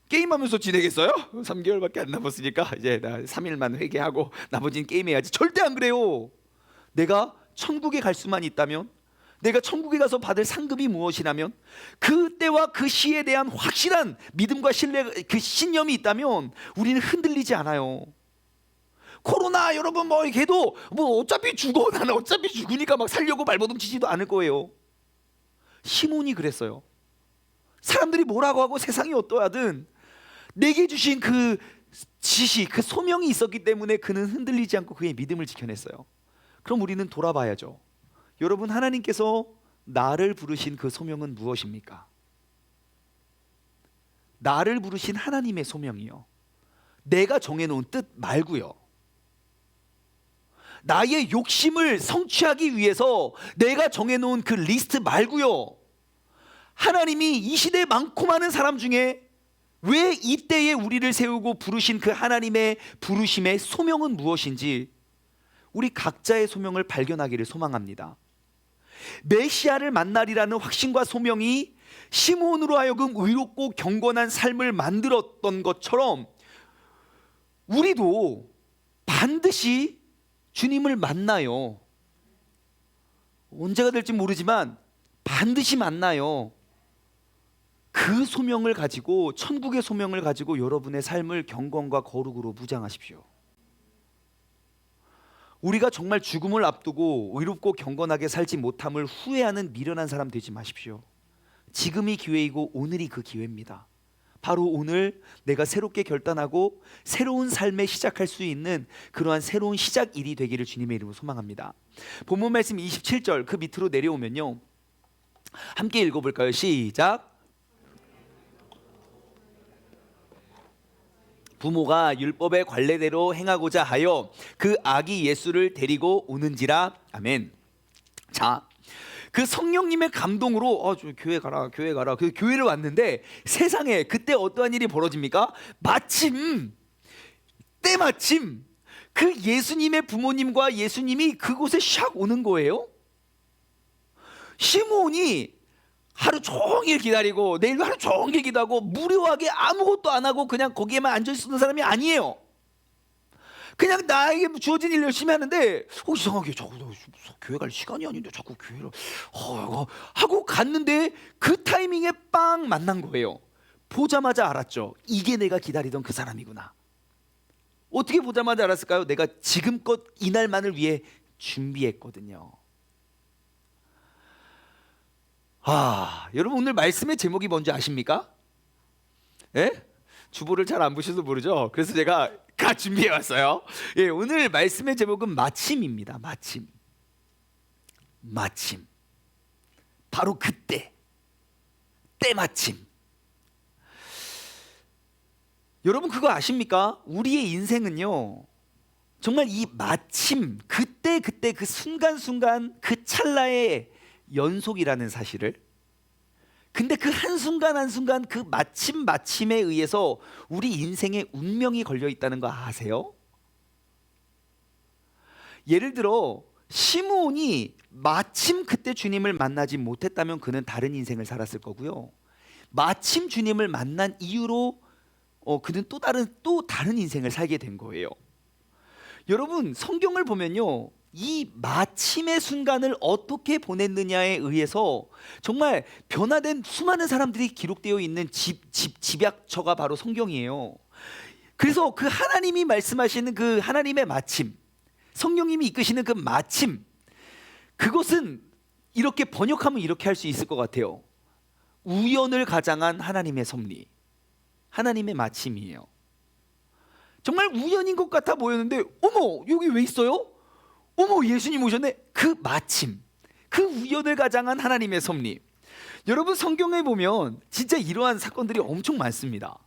게임하면서 지내겠어요? 3개월밖에 안 남았으니까 이제 나 3일만 회개하고 나머지는 게임해야지. 절대 안 그래요. 내가 천국에 갈 수만 있다면, 내가 천국에 가서 받을 상급이 무엇이라면, 그때와 그 시에 대한 확실한 믿음과 신뢰, 그 신념이 있다면 우리는 흔들리지 않아요. 코로나 여러분 뭐 이렇게 해도 뭐 어차피 죽어, 나는 어차피 죽으니까 막 살려고 발버둥치지도 않을 거예요. 시몬이 그랬어요. 사람들이 뭐라고 하고 세상이 어떠하든 내게 주신 그 지시, 그 소명이 있었기 때문에 그는 흔들리지 않고 그의 믿음을 지켜냈어요. 그럼 우리는 돌아봐야죠. 여러분, 하나님께서 나를 부르신 그 소명은 무엇입니까? 나를 부르신 하나님의 소명이요, 내가 정해놓은 뜻 말고요, 나의 욕심을 성취하기 위해서 내가 정해놓은 그 리스트 말고요, 하나님이 이 시대에 많고 많은 사람 중에 왜 이때에 우리를 세우고 부르신 그 하나님의 부르심의 소명은 무엇인지 우리 각자의 소명을 발견하기를 소망합니다. 메시아를 만나리라는 확신과 소명이 시몬으로 하여금 의롭고 경건한 삶을 만들었던 것처럼 우리도 반드시 주님을 만나요. 언제가 될지 모르지만 반드시 만나요. 그 소명을 가지고, 천국의 소명을 가지고 여러분의 삶을 경건과 거룩으로 무장하십시오. 우리가 정말 죽음을 앞두고 의롭고 경건하게 살지 못함을 후회하는 미련한 사람 되지 마십시오. 지금이 기회이고 오늘이 그 기회입니다. 바로 오늘 내가 새롭게 결단하고 새로운 삶에 시작할 수 있는 그러한 새로운 시작일이 되기를 주님의 이름으로 소망합니다. 본문 말씀 27절 그 밑으로 내려오면요, 함께 읽어볼까요? 시작. 부모가 율법의 관례대로 행하고자 하여 그 아기 예수를 데리고 오는지라. 아멘. 자, 그 성령님의 감동으로 저 교회 가라 교회 가라 그 교회를 왔는데 세상에 그때 어떠한 일이 벌어집니까? 때마침 그 예수님의 부모님과 예수님이 그곳에 샥 오는 거예요. 시므온이 하루 종일 기다리고 내일도 하루 종일 기도하고 무료하게 아무것도 안 하고 그냥 거기에만 앉아있는 사람이 아니에요. 그냥 나에게 주어진 일 열심히 하는데 이상하게 자꾸 교회 갈 시간이 아닌데 자꾸 교회를 하고 갔는데 그 타이밍에 빵 만난 거예요. 보자마자 알았죠. 이게 내가 기다리던 그 사람이구나. 어떻게 보자마자 알았을까요? 내가 지금껏 이날만을 위해 준비했거든요. 여러분 오늘 말씀의 제목이 뭔지 아십니까? 예? 주보를 잘 안 보셔서 모르죠? 그래서 제가 준비해 왔어요. 예, 오늘 말씀의 제목은 마침입니다. 마침. 바로 그때, 때마침. 여러분 그거 아십니까? 우리의 인생은요, 정말 이 마침, 그때 그 순간순간 그 찰나의 연속이라는 사실을, 근데 그 한순간 그 마침에 의해서 우리 인생의 운명이 걸려 있다는 거 아세요? 예를 들어 시므온이 마침 그때 주님을 만나지 못했다면 그는 다른 인생을 살았을 거고요. 마침 주님을 만난 이유로 그는 또 다른 인생을 살게 된 거예요. 여러분 성경을 보면요, 이 마침의 순간을 어떻게 보냈느냐에 의해서 정말 변화된 수많은 사람들이 기록되어 있는 집약처가 바로 성경이에요. 그래서 그 하나님이 말씀하시는 그 하나님의 마침, 성령님이 이끄시는 그 마침, 그것은 이렇게 번역하면 이렇게 할 수 있을 것 같아요. 우연을 가장한 하나님의 섭리, 하나님의 마침이에요. 정말 우연인 것 같아 보였는데 어머 여기 왜 있어요? 어머 예수님 오셨네. 그 마침, 그 우연을 가장한 하나님의 섭리. 여러분 성경에 보면 진짜 이러한 사건들이 엄청 많습니다.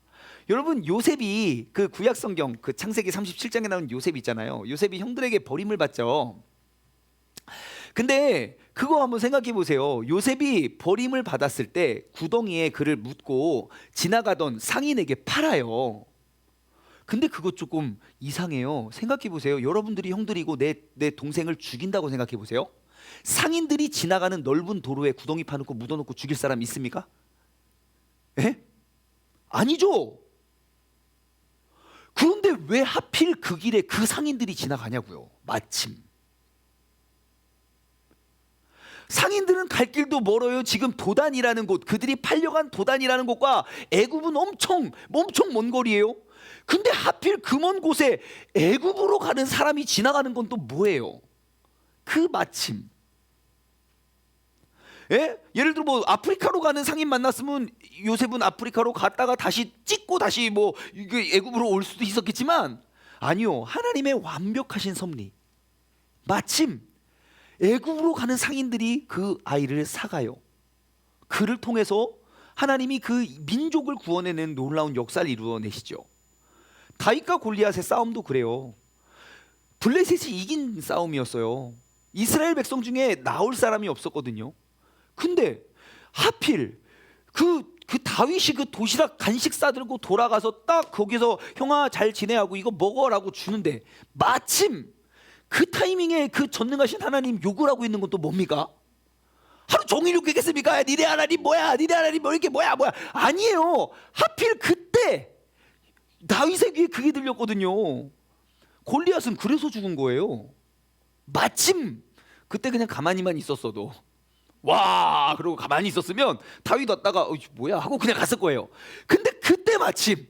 여러분 요셉이 그 구약 성경 그 창세기 37장에 나오는 요셉 있잖아요. 요셉이 형들에게 버림을 받죠. 근데 그거 한번 생각해 보세요. 요셉이 버림을 받았을 때 구덩이에 그를 묻고 지나가던 상인에게 팔아요. 근데 그거 조금 이상해요. 생각해 보세요. 여러분들이 형들이고 내 동생을 죽인다고 생각해 보세요. 상인들이 지나가는 넓은 도로에 구덩이 파놓고 묻어놓고 죽일 사람 있습니까? 에? 아니죠. 그런데 왜 하필 그 길에 그 상인들이 지나가냐고요. 마침. 상인들은 갈 길도 멀어요. 지금 도단이라는 곳, 그들이 팔려간 도단이라는 곳과 애굽은 엄청 먼 거리예요. 근데 하필 그 먼 곳에 애굽으로 가는 사람이 지나가는 건 또 뭐예요? 그 마침. 예? 예를 들어 뭐 아프리카로 가는 상인 만났으면 요셉은 아프리카로 갔다가 다시 찍고 다시 뭐 애굽으로 올 수도 있었겠지만 아니요. 하나님의 완벽하신 섭리. 마침 애굽으로 가는 상인들이 그 아이를 사가요. 그를 통해서 하나님이 그 민족을 구원해낸 놀라운 역사를 이루어내시죠. 다윗과 골리앗의 싸움도 그래요. 블레셋이 이긴 싸움이었어요. 이스라엘 백성 중에 나올 사람이 없었거든요. 근데 하필 그 다윗이 그 도시락 간식 싸들고 돌아가서 딱 거기서 형아 잘 지내하고 이거 먹어라고 주는데 마침 그 타이밍에 그 전능하신 하나님 욕을 하고 있는 건 또 뭡니까? 하루 종일 욕했겠습니까? 니네 하나님 뭐야? 니네 하나님 뭐 이렇게 뭐야? 아니에요. 하필 그때 다윗의 귀에 그게 들렸거든요. 골리앗은 그래서 죽은 거예요. 마침 그때 그냥 가만히만 있었어도 와 그러고 가만히 있었으면 다윗 왔다가 뭐야 하고 그냥 갔을 거예요. 근데 그때 마침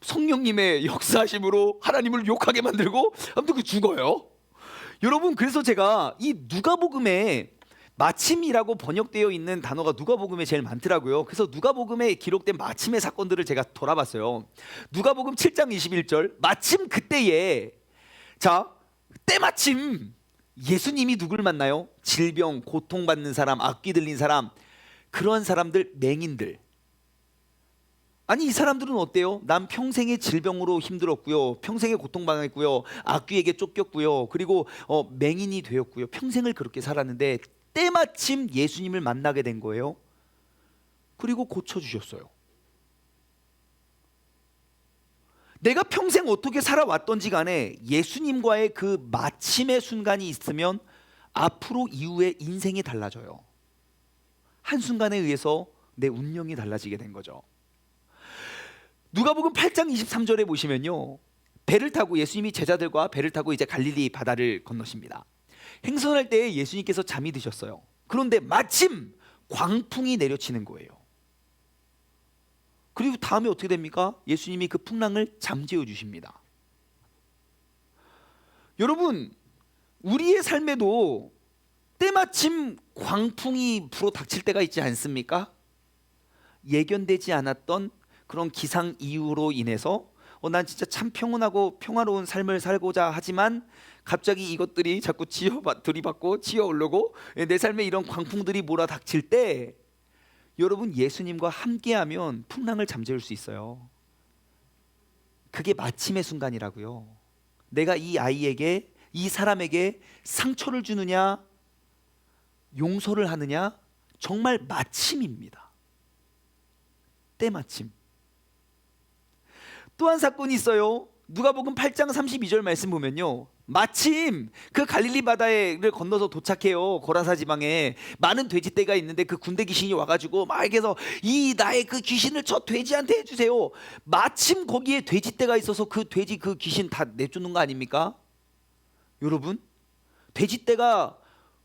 성령님의 역사하심으로 하나님을 욕하게 만들고 아무튼 그 죽어요. 여러분 그래서 제가 이 누가복음에 마침이라고 번역되어 있는 단어가 누가복음에 제일 많더라고요. 그래서 누가복음에 기록된 마침의 사건들을 제가 돌아봤어요. 누가복음 7장 21절 마침 그때에 때마침 예수님이 누굴 만나요? 질병, 고통받는 사람, 악귀 들린 사람, 그런 사람들, 맹인들. 아니 이 사람들은 어때요? 난 평생의 질병으로 힘들었고요, 평생의 고통당했고요, 악귀에게 쫓겼고요, 그리고 맹인이 되었고요, 평생을 그렇게 살았는데 때마침 예수님을 만나게 된 거예요. 그리고 고쳐주셨어요. 내가 평생 어떻게 살아왔던지 간에 예수님과의 그 마침의 순간이 있으면 앞으로 이후에 인생이 달라져요. 한순간에 의해서 내 운명이 달라지게 된 거죠. 누가복음 8장 23절에 보시면요, 배를 타고 예수님이 제자들과 배를 타고 이제 갈릴리 바다를 건너십니다. 행선할 때에 예수님께서 잠이 드셨어요. 그런데 마침 광풍이 내려치는 거예요. 그리고 다음에 어떻게 됩니까? 예수님이 그 풍랑을 잠재워 주십니다. 여러분, 우리의 삶에도 때마침 광풍이 불어 닥칠 때가 있지 않습니까? 예견되지 않았던 그런 기상 이유로 인해서 난 진짜 참 평온하고 평화로운 삶을 살고자 하지만 갑자기 이것들이 자꾸 들이받고 치어오르고 내 삶에 이런 광풍들이 몰아닥칠 때 여러분, 예수님과 함께하면 풍랑을 잠재울 수 있어요. 그게 마침의 순간이라고요. 내가 이 아이에게, 이 사람에게 상처를 주느냐 용서를 하느냐, 정말 마침입니다. 때마침. 또 한 사건이 있어요. 누가복음 8장 32절 말씀 보면요, 마침 그 갈릴리 바다를 건너서 도착해요. 고라사 지방에 많은 돼지떼가 있는데 그 군대 귀신이 와가지고 막 이래서 이 나의 그 귀신을 저 돼지한테 해주세요. 마침 거기에 돼지떼가 있어서 그 돼지 그 귀신 다 내쫓는 거 아닙니까? 여러분, 돼지떼가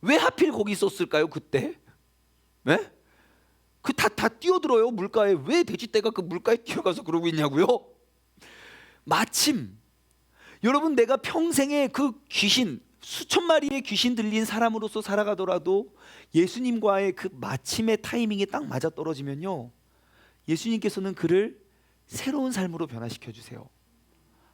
왜 하필 거기 있었을까요? 그때? 네? 그 다 뛰어들어요 물가에. 왜 돼지떼가 그 물가에 뛰어가서 그러고 있냐고요? 마침. 여러분, 내가 평생에 그 귀신, 수천 마리의 귀신 들린 사람으로서 살아가더라도 예수님과의 그 마침의 타이밍에 딱 맞아 떨어지면요, 예수님께서는 그를 새로운 삶으로 변화시켜 주세요.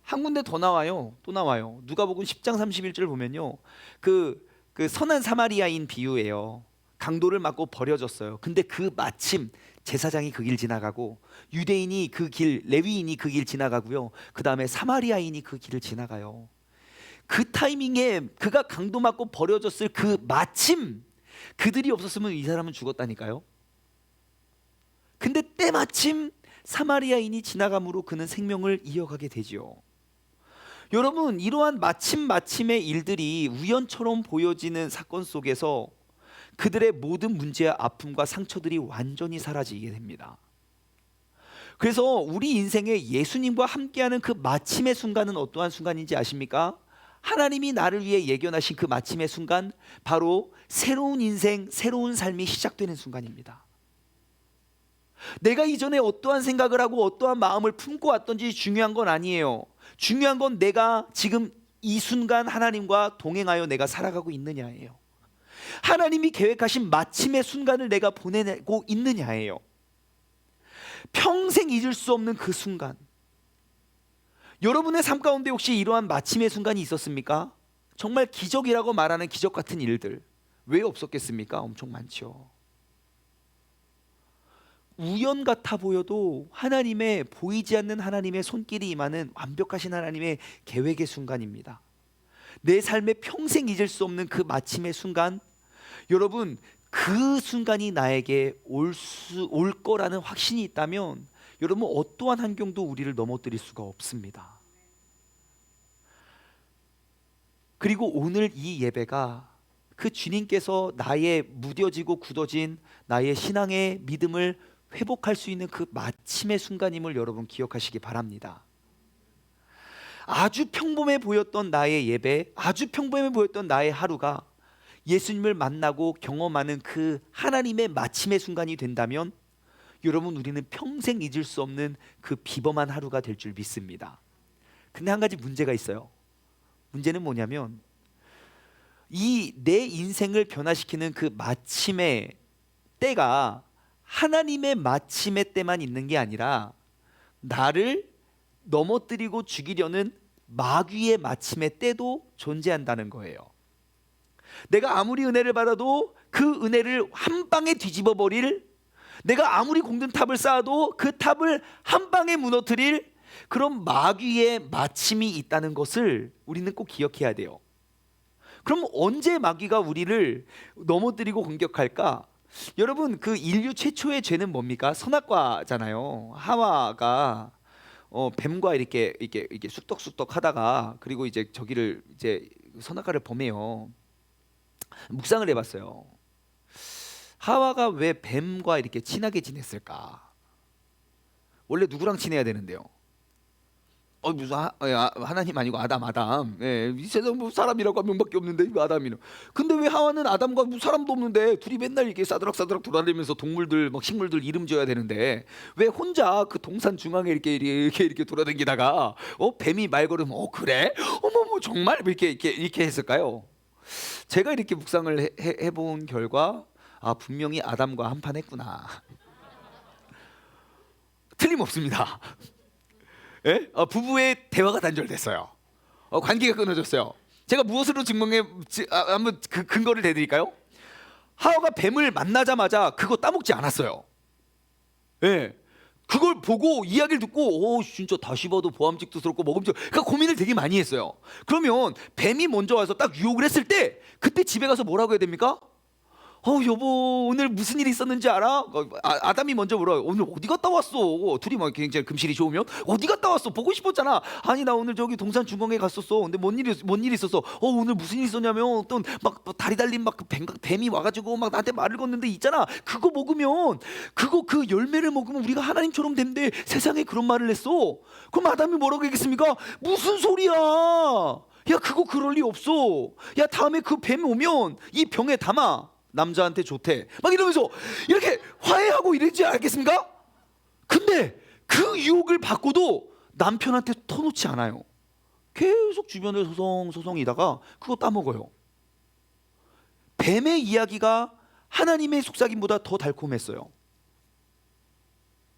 한 군데 더 나와요. 또 나와요. 누가복음 10장 31절 보면요, 그 선한 사마리아인 비유예요. 강도를 맞고 버려졌어요. 근데 그 마침 제사장이 그 길 지나가고 유대인이 그 길, 레위인이 그 길 지나가고요, 그 다음에 사마리아인이 그 길을 지나가요. 그 타이밍에 그가 강도 맞고 버려졌을 그 마침, 그들이 없었으면 이 사람은 죽었다니까요. 근데 때마침 사마리아인이 지나감으로 그는 생명을 이어가게 되지요. 여러분, 이러한 마침의 일들이 우연처럼 보여지는 사건 속에서 그들의 모든 문제와 아픔과 상처들이 완전히 사라지게 됩니다. 그래서 우리 인생에 예수님과 함께하는 그 마침의 순간은 어떠한 순간인지 아십니까? 하나님이 나를 위해 예견하신 그 마침의 순간, 바로 새로운 인생, 새로운 삶이 시작되는 순간입니다. 내가 이전에 어떠한 생각을 하고 어떠한 마음을 품고 왔던지 중요한 건 아니에요. 중요한 건 내가 지금 이 순간 하나님과 동행하여 내가 살아가고 있느냐예요. 하나님이 계획하신 마침의 순간을 내가 보내고 있느냐예요. 평생 잊을 수 없는 그 순간. 여러분의 삶 가운데 혹시 이러한 마침의 순간이 있었습니까? 정말 기적이라고 말하는 기적 같은 일들 왜 없었겠습니까? 엄청 많죠. 우연 같아 보여도 하나님의, 보이지 않는 하나님의 손길이 임하는 완벽하신 하나님의 계획의 순간입니다. 내 삶에 평생 잊을 수 없는 그 마침의 순간, 여러분, 그 순간이 나에게 올 거라는 확신이 있다면 여러분, 어떠한 환경도 우리를 넘어뜨릴 수가 없습니다. 그리고 오늘 이 예배가 그 주님께서 나의 무뎌지고 굳어진 나의 신앙의 믿음을 회복할 수 있는 그 마침의 순간임을 여러분 기억하시기 바랍니다. 아주 평범해 보였던 나의 예배, 아주 평범해 보였던 나의 하루가 예수님을 만나고 경험하는 그 하나님의 마침의 순간이 된다면 여러분, 우리는 평생 잊을 수 없는 그 비범한 하루가 될 줄 믿습니다. 근데 한 가지 문제가 있어요. 문제는 뭐냐면 이 내 인생을 변화시키는 그 마침의 때가 하나님의 마침의 때만 있는 게 아니라 나를 넘어뜨리고 죽이려는 마귀의 마침의 때도 존재한다는 거예요. 내가 아무리 은혜를 받아도 그 은혜를 한 방에 뒤집어 버릴, 내가 아무리 공든탑을 쌓아도 그 탑을 한 방에 무너뜨릴 그런 마귀의 마침이 있다는 것을 우리는 꼭 기억해야 돼요. 그럼 언제 마귀가 우리를 넘어뜨리고 공격할까? 여러분, 그 인류 최초의 죄는 뭡니까? 선악과잖아요. 하와가 뱀과 이렇게 쑥덕쑥덕 하다가, 그리고 이제 저기를 이제 선악과를 범해요. 묵상을 해봤어요. 하와가 왜 뱀과 이렇게 친하게 지냈을까? 원래 누구랑 친해야 되는데요? 무슨 하나님 아니고 아담. 예, 이 세상 뭐 사람이라고 한 명밖에 없는데 이거 아담이는. 근데 왜 하와는 아담과 뭐 사람도 없는데 둘이 맨날 이렇게 싸드락싸드락 돌아다니면서 동물들 막 식물들 이름 지어야 되는데 왜 혼자 그 동산 중앙에 이렇게 돌아다니다가 뱀이 말 걸으면 그래? 어머 정말 이렇게 했을까요? 제가 이렇게 묵상을 해본 결과 분명히 아담과 한판 했구나. 틀림없습니다. 예? 부부의 대화가 단절됐어요. 관계가 끊어졌어요. 제가 무엇으로 한번 그 근거를 대드릴까요? 하와가 뱀을 만나자마자 그거 따먹지 않았어요. 예. 그걸 보고 이야기를 듣고 진짜 다시 봐도 보암직스럽고 먹음직, 그러니까 고민을 되게 많이 했어요. 그러면 뱀이 먼저 와서 딱 유혹을 했을 때 그때 집에 가서 뭐라고 해야 됩니까? 여보 오늘 무슨 일이 있었는지 알아? 아담이 먼저 물어요. 오늘 어디 갔다 왔어? 둘이 막 굉장히 금실이 좋으면 어디 갔다 왔어? 보고 싶었잖아. 아니 나 오늘 저기 동산 중공에 갔었어. 근데 뭔 일이 있었어? 오늘 무슨 일이 있었냐면 어떤 막 다리 달린 막 뱀이 와가지고 막 나한테 말을 건는데 있잖아. 그거 먹으면 그 열매를 먹으면 우리가 하나님처럼 된대. 세상에 그런 말을 했어. 그럼 아담이 뭐라고 했겠습니까? 무슨 소리야? 야 그거 그럴 리 없어. 야 다음에 그 뱀 오면 이 병에 담아. 남자한테 좋대 막 이러면서 이렇게 화해하고 이러지 않겠습니까? 근데 그 유혹을 받고도 남편한테 터놓지 않아요. 계속 주변을 소송이다가 그거 따먹어요. 뱀의 이야기가 하나님의 속삭임보다 더 달콤했어요.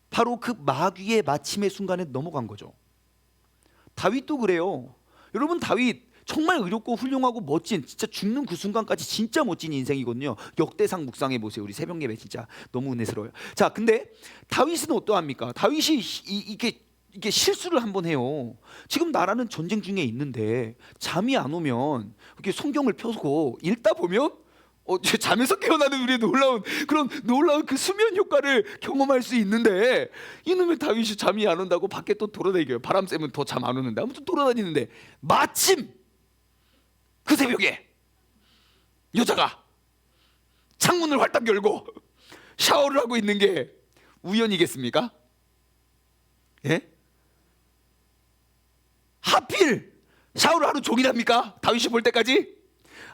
바로 그 마귀의 마침의 순간에 넘어간 거죠. 다윗도 그래요. 여러분 다윗 정말 의롭고 훌륭하고 멋진, 진짜 죽는 그 순간까지 진짜 멋진 인생이거든요. 역대상 묵상해 보세요. 우리 새벽 예배 진짜 너무 은혜스러워요. 자, 근데 다윗은 어떠합니까? 다윗이 이게 실수를 한번 해요. 지금 나라는 전쟁 중에 있는데 잠이 안 오면 이렇게 성경을 펴고 읽다 보면 잠에서 깨어나는 우리의 놀라운 그 수면 효과를 경험할 수 있는데, 이놈의 다윗이 잠이 안 온다고 밖에 또 돌아다니고요. 바람 쐬면 더 잠 안 오는데 아무튼 돌아다니는데 마침 그 새벽에 여자가 창문을 활딱 열고 샤워를 하고 있는 게 우연이겠습니까? 예? 하필 샤워를 하루 종일 합니까? 다윗이 볼 때까지?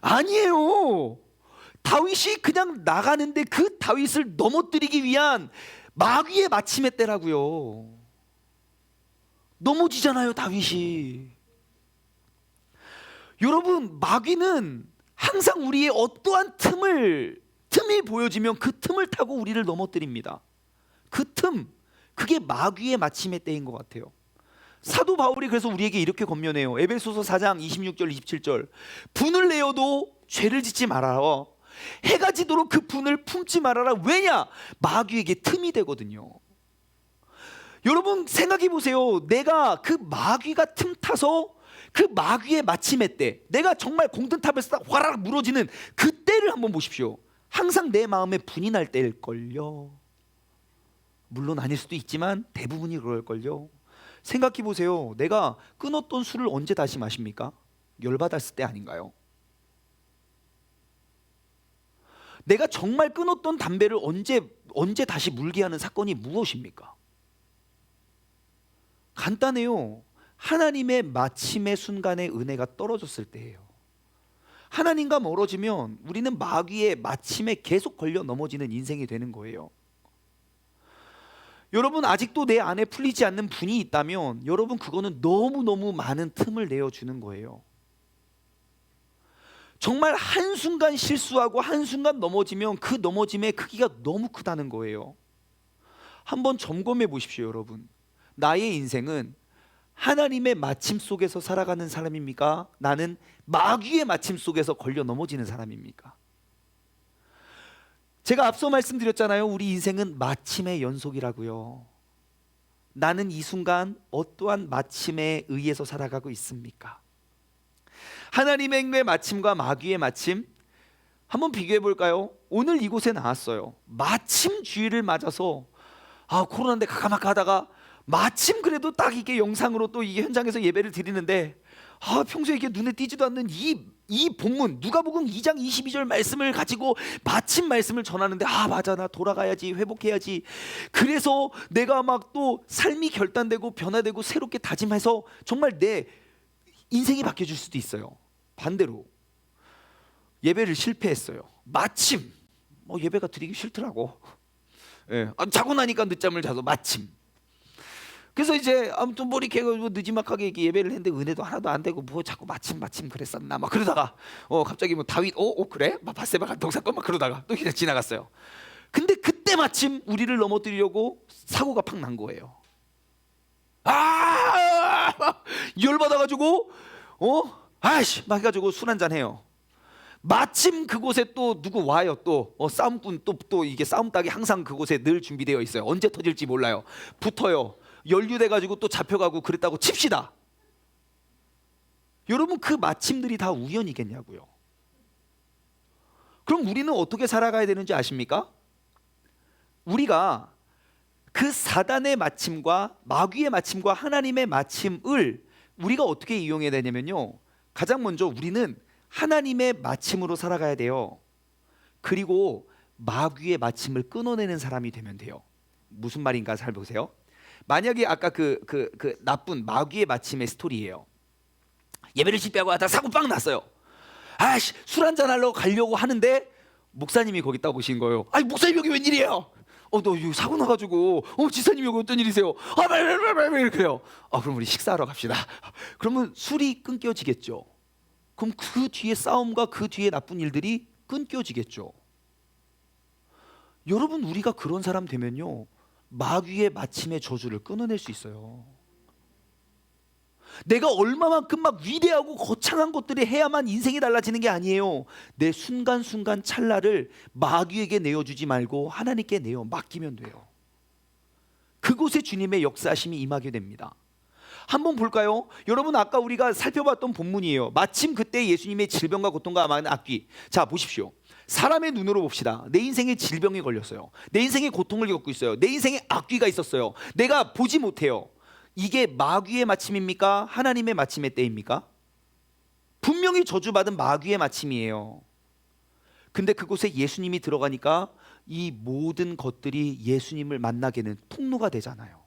아니에요. 다윗이 그냥 나가는데 그 다윗을 넘어뜨리기 위한 마귀의 마침의 때라고요. 넘어지잖아요 다윗이. 여러분 마귀는 항상 우리의 어떠한 틈이 보여지면 그 틈을 타고 우리를 넘어뜨립니다. 그 틈, 그게 마귀의 마침의 때인 것 같아요. 사도 바울이 그래서 우리에게 이렇게 권면해요. 에베소서 4장 26절 27절 분을 내어도 죄를 짓지 말아라. 해가 지도록 그 분을 품지 말아라. 왜냐? 마귀에게 틈이 되거든요. 여러분 생각해 보세요. 내가 그 마귀가 틈 타서 그 마귀의 마침의 때, 내가 정말 공든탑에서 딱 화락 무너지는 그때를 한번 보십시오. 항상 내 마음에 분이 날 때일걸요. 물론 아닐 수도 있지만 대부분이 그럴걸요. 생각해 보세요. 내가 끊었던 술을 언제 다시 마십니까? 열받았을 때 아닌가요? 내가 정말 끊었던 담배를 언제 다시 물게 하는 사건이 무엇입니까? 간단해요. 하나님의 마침의 순간에 은혜가 떨어졌을 때예요. 하나님과 멀어지면 우리는 마귀의 마침에 계속 걸려 넘어지는 인생이 되는 거예요. 여러분 아직도 내 안에 풀리지 않는 분이 있다면 여러분 그거는 너무너무 많은 틈을 내어주는 거예요. 정말 한순간 실수하고 한순간 넘어지면 그 넘어짐의 크기가 너무 크다는 거예요. 한번 점검해 보십시오 여러분. 나의 인생은 하나님의 마침 속에서 살아가는 사람입니까? 나는 마귀의 마침 속에서 걸려 넘어지는 사람입니까? 제가 앞서 말씀드렸잖아요. 우리 인생은 마침의 연속이라고요. 나는 이 순간 어떠한 마침에 의해서 살아가고 있습니까? 하나님의 마침과 마귀의 마침 한번 비교해 볼까요? 오늘 이곳에 나왔어요. 마침 주일을 맞아서 코로나인데 가까마까 하다가 마침 그래도 딱 이게 영상으로 또 이게 현장에서 예배를 드리는데 평소에 이게 눈에 띄지도 않는 이 본문 누가복음 2장 22절 말씀을 가지고 마침 말씀을 전하는데 맞아, 나 돌아가야지, 회복해야지. 그래서 내가 막 또 삶이 결단되고 변화되고 새롭게 다짐해서 정말 내 인생이 바뀌어질 수도 있어요. 반대로 예배를 실패했어요. 마침 예배가 드리기 싫더라고. 자고 나니까 늦잠을 자서 마침. 그래서 이제 아무튼 이렇게 느지막하게 이렇게 예배를 했는데 은혜도 하나도 안 되고 자꾸 마침 그랬었나 막 그러다가 갑자기 다윗 그래? 막 바세바 같은 사건 막 그러다가 또 그냥 지나갔어요. 근데 그때 마침 우리를 넘어뜨리려고 사고가 팍 난 거예요. 열받아가지고 막 해가지고 술 한잔 해요. 마침 그곳에 또 누구 와요. 또 싸움꾼 또 이게 싸움닭이 항상 그곳에 늘 준비되어 있어요. 언제 터질지 몰라요. 붙어요. 연루돼가지고 또 잡혀가고 그랬다고 칩시다. 여러분, 그 마침들이 다 우연이겠냐고요. 그럼 우리는 어떻게 살아가야 되는지 아십니까? 우리가 그 사단의 마침과 마귀의 마침과 하나님의 마침을 우리가 어떻게 이용해야 되냐면요, 가장 먼저 우리는 하나님의 마침으로 살아가야 돼요. 그리고 마귀의 마침을 끊어내는 사람이 되면 돼요. 무슨 말인가 잘 보세요. 만약에 아까 그 나쁜 마귀의 마침의 스토리예요. 예배를 실패하고 하다가 사고 빵 났어요. 술 한잔 하려고 가려고 하는데 목사님이 거기 딱 오신 거예요. 목사님 여기 웬일이에요? 너 여기 사고 나가지고 지사님 여기 어떤 일이세요? 그래요. 그럼 우리 식사하러 갑시다. 그러면 술이 끊겨지겠죠. 그럼 그 뒤에 싸움과 그 뒤에 나쁜 일들이 끊겨지겠죠. 여러분, 우리가 그런 사람 되면요, 마귀의 마침의 저주를 끊어낼 수 있어요. 내가 얼마만큼 막 위대하고 거창한 것들이 해야만 인생이 달라지는 게 아니에요. 내 순간순간 찰나를 마귀에게 내어주지 말고 하나님께 내어 맡기면 돼요. 그곳에 주님의 역사하심이 임하게 됩니다. 한번 볼까요? 여러분, 아까 우리가 살펴봤던 본문이에요. 마침 그때 예수님의 질병과 고통과 많은 악귀. 자, 보십시오. 사람의 눈으로 봅시다. 내 인생에 질병이 걸렸어요. 내 인생에 고통을 겪고 있어요. 내 인생에 악귀가 있었어요. 내가 보지 못해요. 이게 마귀의 마침입니까? 하나님의 마침의 때입니까? 분명히 저주받은 마귀의 마침이에요. 근데 그곳에 예수님이 들어가니까 이 모든 것들이 예수님을 만나게는 통로가 되잖아요.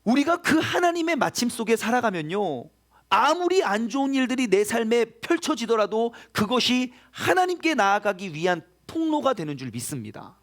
우리가 그 하나님의 마침 속에 살아가면요, 아무리 안 좋은 일들이 내 삶에 펼쳐지더라도 그것이 하나님께 나아가기 위한 통로가 되는 줄 믿습니다.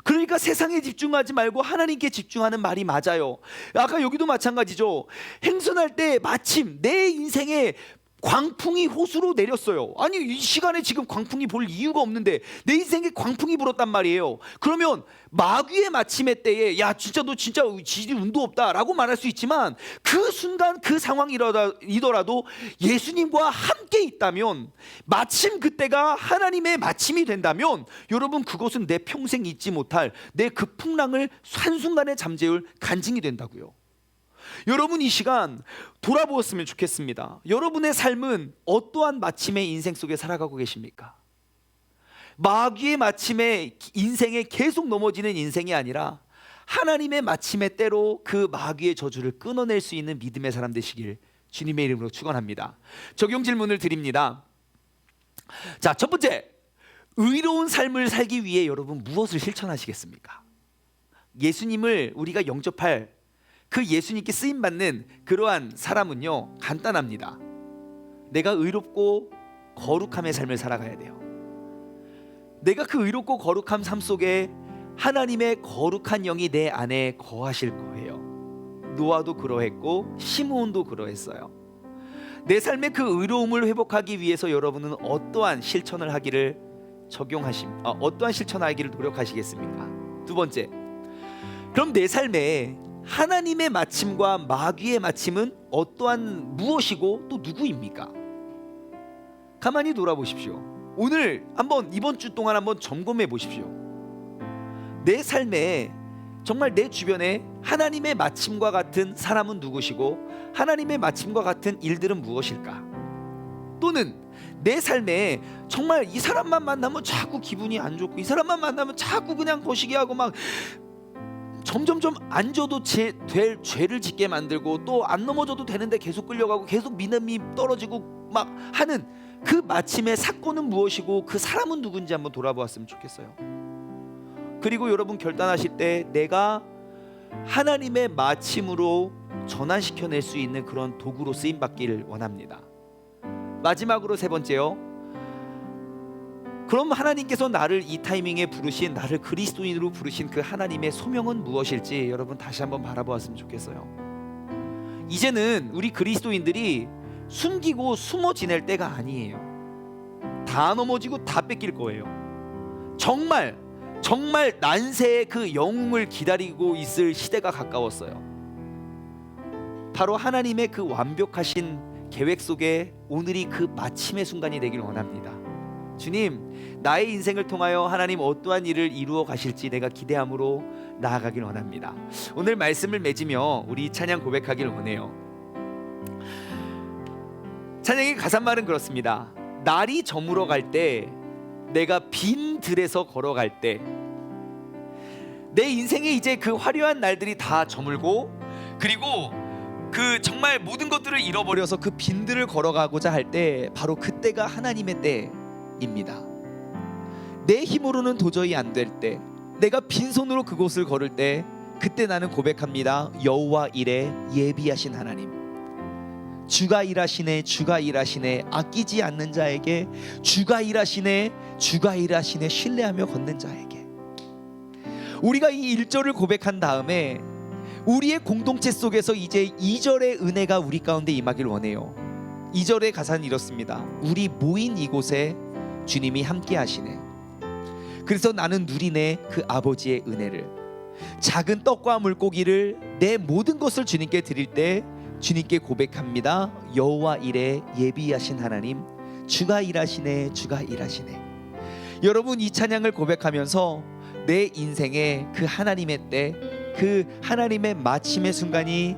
그러니까 세상에 집중하지 말고 하나님께 집중하는 말이 맞아요. 아까 여기도 마찬가지죠. 행선할 때 마침 내 인생에 광풍이 호수로 내렸어요. 아니, 이 시간에 지금 광풍이 볼 이유가 없는데 내 인생에 광풍이 불었단 말이에요. 그러면 마귀의 마침의 때에 진짜 너 진짜 지지 운도 없다 라고 말할 수 있지만, 그 순간 그 상황이더라도 예수님과 함께 있다면, 마침 그때가 하나님의 마침이 된다면, 여러분, 그것은 내 평생 잊지 못할 내 그 풍랑을 한순간에 잠재울 간증이 된다고요. 여러분, 이 시간 돌아보았으면 좋겠습니다. 여러분의 삶은 어떠한 마침의 인생 속에 살아가고 계십니까? 마귀의 마침에 인생에 계속 넘어지는 인생이 아니라 하나님의 마침의 때로 그 마귀의 저주를 끊어낼 수 있는 믿음의 사람 되시길 주님의 이름으로 축원합니다. 적용 질문을 드립니다. 자, 첫 번째, 의로운 삶을 살기 위해 여러분 무엇을 실천하시겠습니까? 예수님을 우리가 영접할 그 예수님께 쓰임받는 그러한 사람은요, 간단합니다. 내가 의롭고 거룩함의 삶을 살아가야 돼요. 내가 그 의롭고 거룩한 삶 속에 하나님의 거룩한 영이 내 안에 거하실 거예요. 노아도 그러했고 시므온도 그러했어요. 내 삶의 그 의로움을 회복하기 위해서 여러분은 어떠한 실천을 하기를 어떠한 실천하기를 노력하시겠습니까? 두 번째, 그럼 내 삶에 하나님의 마침과 마귀의 마침은 어떠한 무엇이고 또 누구입니까? 가만히 돌아보십시오. 오늘 이번 주 동안 한번 점검해 보십시오. 내 삶에 정말 내 주변에 하나님의 마침과 같은 사람은 누구시고 하나님의 마침과 같은 일들은 무엇일까? 또는 내 삶에 정말 이 사람만 만나면 자꾸 기분이 안 좋고 이 사람만 만나면 자꾸 그냥 거시기 하고 막 점점점 안 져도 될 죄를 짓게 만들고 또 안 넘어져도 되는데 계속 끌려가고 계속 믿음이 떨어지고 막 하는 그 마침의 사건은 무엇이고 그 사람은 누군지 한번 돌아보았으면 좋겠어요. 그리고 여러분 결단하실 때 내가 하나님의 마침으로 전환시켜낼 수 있는 그런 도구로 쓰임받기를 원합니다. 마지막으로 세 번째요. 그럼 하나님께서 나를 이 타이밍에 부르신, 나를 그리스도인으로 부르신 그 하나님의 소명은 무엇일지 여러분 다시 한번 바라보았으면 좋겠어요. 이제는 우리 그리스도인들이 숨기고 숨어 지낼 때가 아니에요. 다 넘어지고 다 뺏길 거예요. 정말 난세의 그 영웅을 기다리고 있을 시대가 가까웠어요. 바로 하나님의 그 완벽하신 계획 속에 오늘이 그 마침의 순간이 되길 원합니다. 주님, 나의 인생을 통하여 하나님 어떠한 일을 이루어 가실지 내가 기대함으로 나아가길 원합니다. 오늘 말씀을 맺으며 우리 찬양 고백하길 원해요. 찬양의 가사말은 그렇습니다. 날이 저물어 갈 때, 내가 빈 들에서 걸어갈 때, 내 인생에 이제 그 화려한 날들이 다 저물고 그리고 그 정말 모든 것들을 잃어버려서 그 빈들을 걸어가고자 할 때 바로 그때가 하나님의 때입니다. 내 힘으로는 도저히 안 될 때, 내가 빈손으로 그곳을 걸을 때 그때 나는 고백합니다. 여호와 일에 예비하신 하나님, 주가 일하시네, 주가 일하시네, 아끼지 않는 자에게 주가 일하시네, 주가 일하시네, 신뢰하며 걷는 자에게. 우리가 이 1절을 고백한 다음에 우리의 공동체 속에서 이제 2절의 은혜가 우리 가운데 임하길 원해요. 2절의 가사는 이렇습니다. 우리 모인 이곳에 주님이 함께 하시네. 그래서 나는 누리네 그 아버지의 은혜를. 작은 떡과 물고기를 내 모든 것을 주님께 드릴 때 주님께 고백합니다. 여호와 일에 예비하신 하나님, 주가 일하시네, 주가 일하시네. 여러분, 이 찬양을 고백하면서 내 인생에 그 하나님의 때, 그 하나님의 마침의 순간이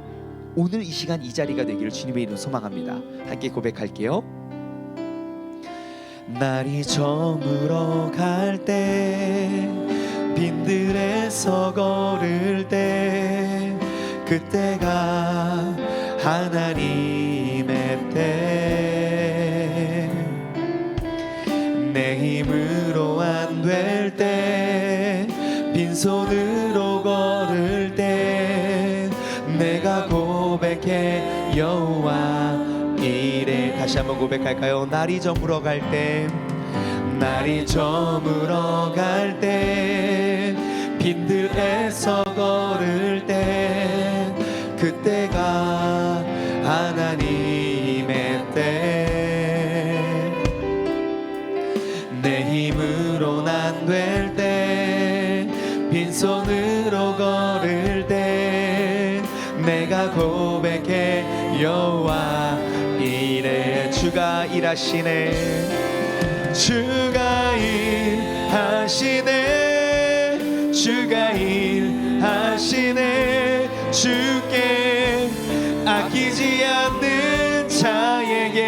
오늘 이 시간 이 자리가 되기를 주님의 이름 소망합니다. 함께 고백할게요. 날이 저물어 갈 때, 빈들에서 걸을 때, 그때가 하나님의 때. 내 힘으로 안 될 때, 빈손으로 걸을 때 내가 고백해 여호와 이래. 다시 한번 고백할까요? 날이 저물어 갈 때, 날이 저물어 갈 때, 빈들에서 걸을 때 그때가 하나님의 때. 내 힘으로는 안 될 때, 빈손으로 걸을 때 내가 고백해 여호와 이래. 주가 일하시네, 주가 일하시네, 주가 일하시네. 주께 아끼지 않는 자에게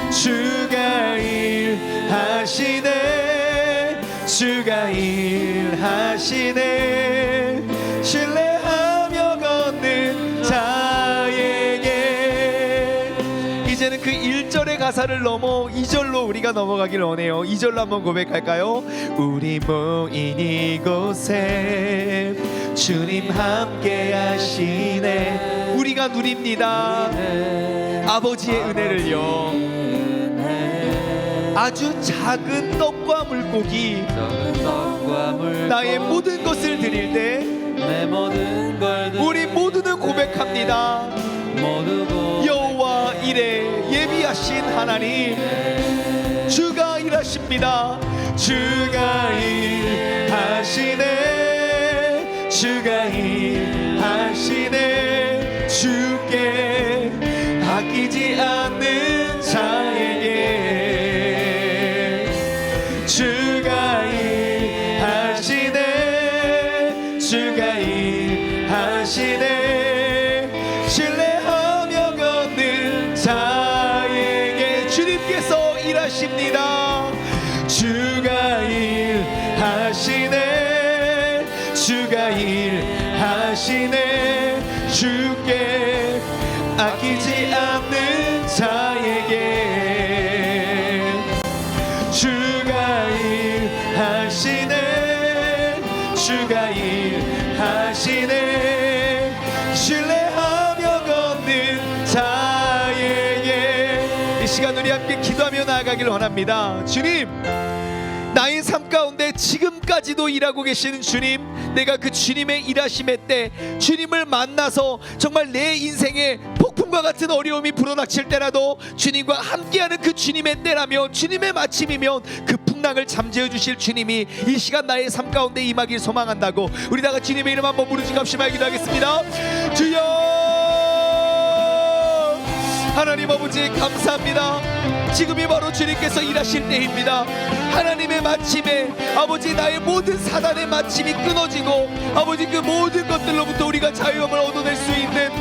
주가 일하시네, 주가 일하시네. 신뢰하며 걷는 자에게. 이제는 그 1절의 가사를 넘어 2절로 우리가 넘어가길 원해요. 2절로 한번 고백할까요? 우리 모인 이곳에 주님 함께 하시네. 우리가 누립니다 아버지의 은혜를요. 아주 작은 떡과 물고기, 나의 모든 것을 드릴 때 우리 모두는 고백합니다. 여호와 일에 예비하신 하나님, 주가 일하십니다. 주가 일하시네, 주가 일하시네. 주께 아끼지 않는 자에게 주가 일하시네, 일하십니다. 주가 일하시네, 주가 일하시네. 주께 아끼지 않는 자에게 주가 일하시네, 주가 일하시네. 신뢰하며 걷는 자에게. 이 시간 우리 함께 기도하며 나아가기를 원합니다. 주님, 나의 삶 가운데 지금까지도 일하고 계시는 주님, 내가 그 주님의 일하심의 때 주님을 만나서 정말 내 인생에 폭풍과 같은 어려움이 불어닥칠 때라도 주님과 함께하는 그 주님의 때라면, 주님의 마침이면 그 풍랑을 잠재워 주실 주님이 이 시간 나의 삶 가운데 임하길 소망한다고 우리 다 같이 주님의 이름 한번 부르짖고 합심하여 기도하겠습니다. 주여, 하나님 아버지 감사합니다. 지금이 바로 주님께서 일하실 때입니다. 하나님의 마침에 아버지 나의 모든 사단의 마침이 끊어지고 아버지 그 모든 것들로부터 우리가 자유함을 얻어낼 수 있는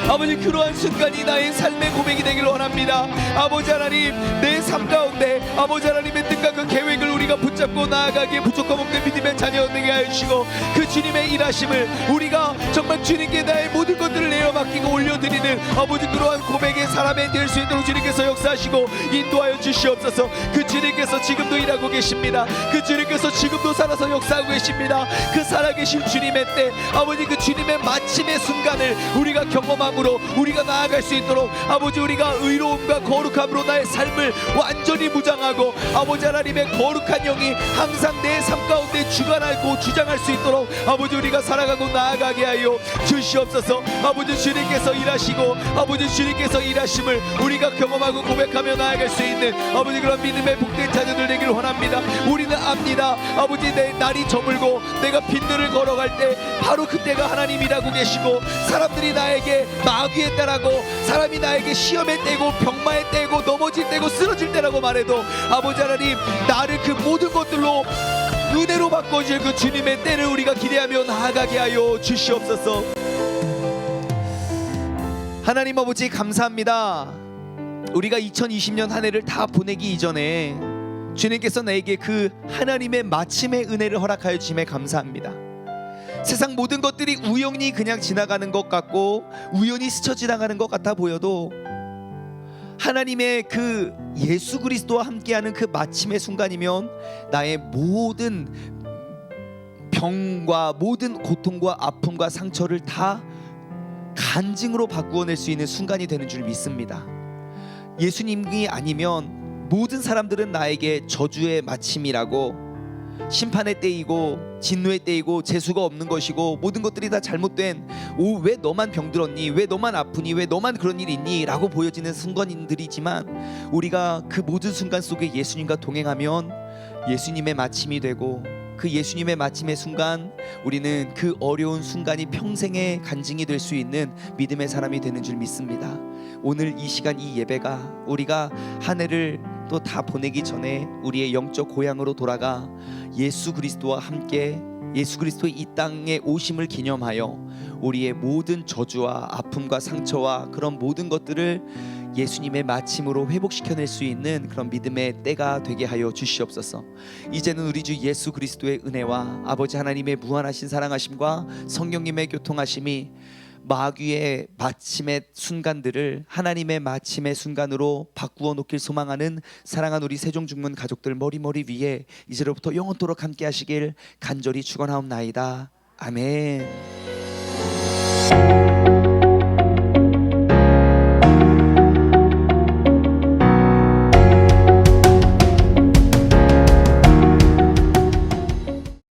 아버지 그러한 순간이 나의 삶의 고백이 되기를 원합니다. 아버지 하나님, 내 삶 가운데 아버지 하나님의 뜻과 그 계획을 우리가 붙잡고 나아가기에 부족함 없는 믿음의 자녀 되게 하여 주시고 그 주님의 일하심을 우리가 정말 주님께 나의 모든 것들을 내어 맡기고 올려드리는 아버지 그러한 고백의 사람이 될 수 있도록 주님께서 역사하시고 인도하여 주시옵소서. 그 주님께서 지금도 일하고 계십니다. 그 주님께서 지금도 살아서 역사하고 계십니다. 그 살아계신 주님의 때 아버지 그 주님의 마침의 순간을 우리가 경험함으로 우리가 나아갈 수 있도록 아버지 우리가 의로움과 거룩함으로 나의 삶을 완전히 무장하고 아버지 하나님의 거룩한 영이 항상 내 삶 가운데 주관하고 주장할 수 있도록 아버지 우리가 살아가고 나아가게 하여 주시옵소서. 아버지 주님께서 일하시고 아버지 주님께서 일하심을 우리가 경험하고 고백하며 나아갈 수 있는 아버지 그런 믿음의 복된 자녀들 되기를 원합니다. 우리는 압니다. 아버지 내 날이 저물고 내가 빈들을 걸어갈 때 바로 그때가 하나님이라고 계시고 사람들이 나에게 마귀의 때라고 사람이 나에게 시험의 때고 병마의 때고 넘어질 때고 쓰러질 때라고 말해도 아버지 하나님 나를 그 모든 것들로 은혜로 바꿔줄 그 주님의 때를 우리가 기대하며 나아가게 하여 주시옵소서. 하나님 아버지 감사합니다. 우리가 2020년 한 해를 다 보내기 이전에 주님께서 나에게 그 하나님의 마침의 은혜를 허락하여 주심에 감사합니다. 세상 모든 것들이 우연히 그냥 지나가는 것 같고 우연히 스쳐 지나가는 것 같아 보여도 하나님의 그 예수 그리스도와 함께하는 그 마침의 순간이면 나의 모든 병과 모든 고통과 아픔과 상처를 다 간증으로 바꾸어낼 수 있는 순간이 되는 줄 믿습니다. 예수님이 아니면 모든 사람들은 나에게 저주의 마침이라고 심판의 때이고 진노의 때이고 재수가 없는 것이고 모든 것들이 다 잘못된 왜 너만 병들었니, 왜 너만 아프니, 왜 너만 그런 일이 있니 라고 보여지는 순간들이지만 우리가 그 모든 순간 속에 예수님과 동행하면 예수님의 마침이 되고 그 예수님의 마침의 순간 우리는 그 어려운 순간이 평생의 간증이 될 수 있는 믿음의 사람이 되는 줄 믿습니다. 오늘 이 시간 이 예배가 우리가 한 해를 또 다 보내기 전에 우리의 영적 고향으로 돌아가 예수 그리스도와 함께 예수 그리스도의 이 땅에 오심을 기념하여 우리의 모든 저주와 아픔과 상처와 그런 모든 것들을 예수님의 마침으로 회복시켜낼 수 있는 그런 믿음의 때가 되게 하여 주시옵소서. 이제는 우리 주 예수 그리스도의 은혜와 아버지 하나님의 무한하신 사랑하심과 성령님의 교통하심이 마귀의 마침의 순간들을 하나님의 마침의 순간으로 바꾸어 놓길 소망하는 사랑하는 우리 세종중문 가족들 머리 위에 이제로부터 영원토록 함께 하시길 간절히 축원하옵나이다. 아멘.